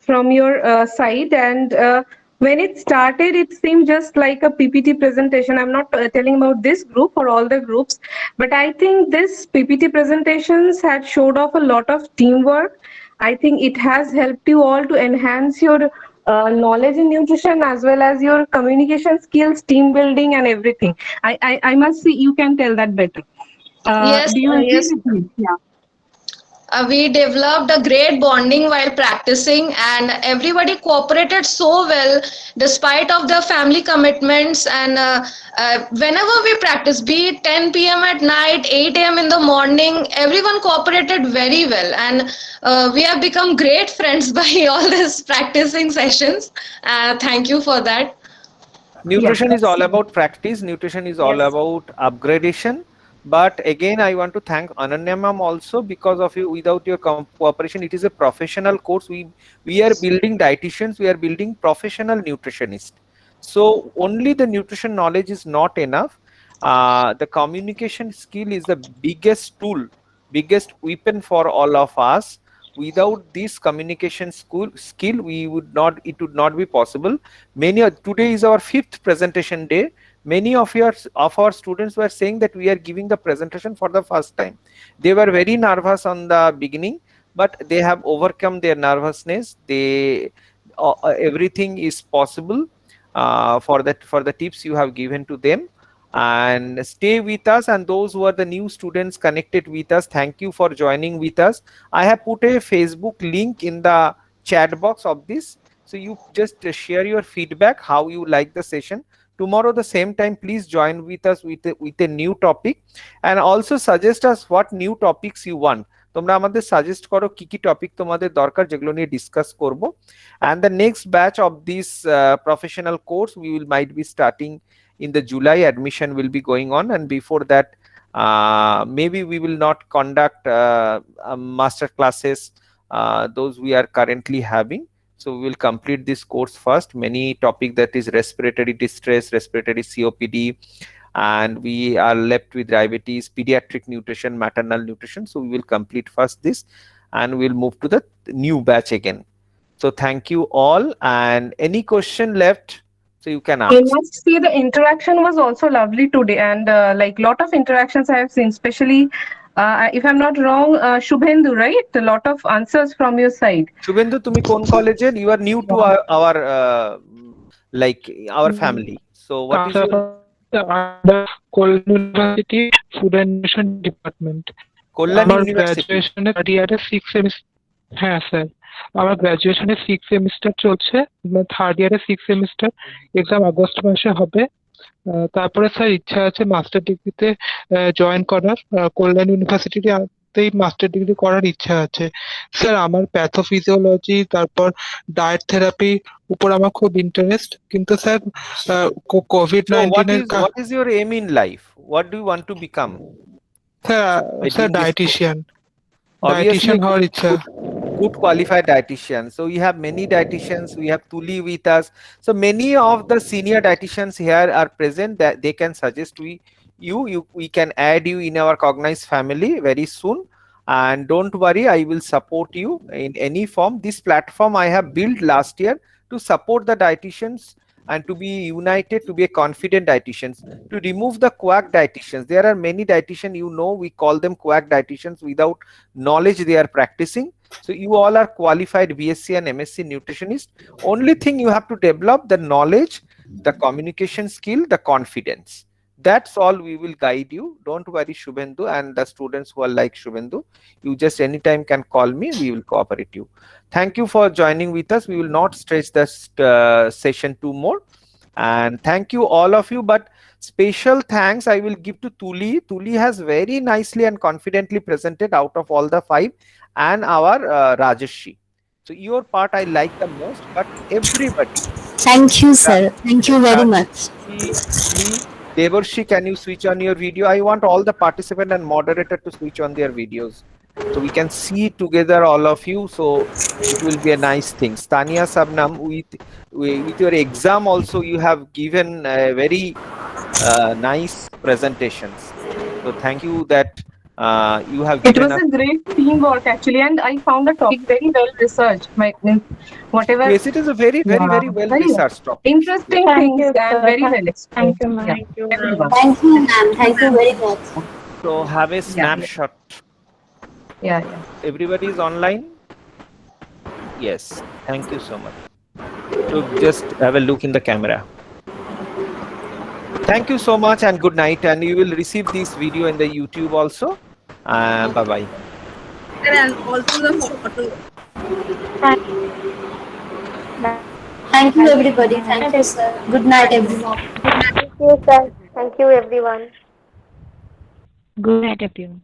R: from your side. And when it started, it seemed just like a PPT presentation. I'm not telling about this group or all the groups, but I think this PPT presentations had showed off a lot of teamwork. I think it has helped you all to enhance your knowledge in nutrition as well as your communication skills, team building, and everything. I must say you can tell that better. Do you agree with me? Yeah.
Q: We developed a great bonding while practicing, and everybody cooperated so well despite of their family commitments. And whenever we practice, be it 10 p.m. at night, 8 a.m. in the morning, everyone cooperated very well, and we have become great friends by all these practicing sessions. Thank you for that.
A: Nutrition is all about practice. Nutrition is all about upgradation. But again, I want to thank Ananya ma'am also, because of you. Without your cooperation, it is a professional course. We are building dietitians. We are building professional nutritionists. So only the nutrition knowledge is not enough. The communication skill is the biggest tool, biggest weapon for all of us. Without this communication skill, it would not be possible. Today is our 5th presentation day. Many of our students were saying that we are giving the presentation for the first time. They were very nervous on the beginning, but they have overcome their nervousness. Everything is possible for the tips you have given to them. And stay with us, and those who are the new students connected with us, thank you for joining with us. I have put a Facebook link in the chat box of this, so you just share your feedback, how you like the session. Tomorrow the same time, please join with us with a new topic, and also suggest us what new topics you want. তোমরা আমাদের suggest করো কি কি topic তোমাদের দরকার, যেগুলো নিয়ে discuss করব। And the next batch of this professional course might be starting in the July. Admission will be going on, and before that maybe we will not conduct master classes, those we are currently having. So we will complete this course first. Many topic that is respiratory distress, respiratory COPD, and we are left with diabetes, pediatric nutrition, maternal nutrition. So we will complete first this, and we'll move to the new batch again. So thank you all. And any question left? So you can
R: I
A: ask.
R: must say the interaction was also lovely today, and like lot of interactions I have seen, especially if I'm not wrong, Shubhendu, right? A lot of answers from your side.
A: Shubhendu, tumi kon college? You are new to our like our family. So what is your
E: Kollam University Food and Nutrition Department.
A: Kollam
E: আমার
A: University?
E: গ্রাজুয়েশনে third ইয়ারে 6 semester. হ্যাঁ sir, আমার গ্রাজুয়েশনে 6 semester চলছে, third ইয়ারে 6 semester, exam August মাসে হবে। তারপরে sir ইচ্ছা আছে মাস্টার ডিগ্রিতে জয়েন করার, কল্যাণ ইউনিভার্সিটিতেই মাস্টার ডিগ্রি করার ইচ্ছা আছে। স্যার আমার প্যাথোফিজিওলজি তারপর ডায়েট থেরাপি উপর আমার খুব ইন্টারেস্ট, কিন্তু স্যার কোভিড-19 এর
A: what is your aim in life? What do you want to become?
E: Sir dietician
A: Obviously,
E: হওয়ার ইচ্ছা।
A: good qualified dietitian. So we have many dietitians. We have Tuli with us. So many of the senior dietitians here are present that they can suggest we can add you in our Cognize family very soon. And don't worry, I will support you in any form. This platform I have built last year to support the dietitians and to be united, to be a confident dietitians, to remove the quack dietitians. There are many dietitians, we call them quack dietitians without knowledge they are practicing. So you all are qualified BSc and MSc nutritionist. Only thing you have to develop the knowledge, the communication skill, the confidence. That's all we will guide you. Don't worry, Shubhendu, and the students who are like Shubhendu. You just anytime can call me. We will cooperate you. Thank you for joining with us. We will not stretch this session too more. And thank you all of you. But special thanks I will give to Tuli. Tuli has very nicely and confidently presented out of all the 5, and our Rajeshri. So your part I like the most, but everybody.
G: Thank you, sir. Thank you very much.
A: Devarshi, can you switch on your video? I want all the participant and moderator to switch on their videos so we can see together all of you. So it will be a nice thing. Tania Sabnam, with your exam also you have given very nice presentations. So thank you that you have
R: It
A: given
R: was a great teamwork actually, and I found the topic very well researched. Whatever.
A: Yes, it is a very well researched topic.
R: Interesting things and very well explained.
L: Thank you, ma'am.
R: Thank you,
G: Thank you, ma'am. Thank you very much.
A: So have a snapshot.
R: Yeah.
A: Everybody is online? Yes. Thank you so much. So just have a look in the camera. Thank you so much and good night. And you will receive this video in the YouTube also. Bye-bye.
K: And also the photo.
G: Thank you, everybody. Thank you, sir. Good night, everyone.
C: Thank you, sir. Thank you, everyone.
L: Good night, everyone.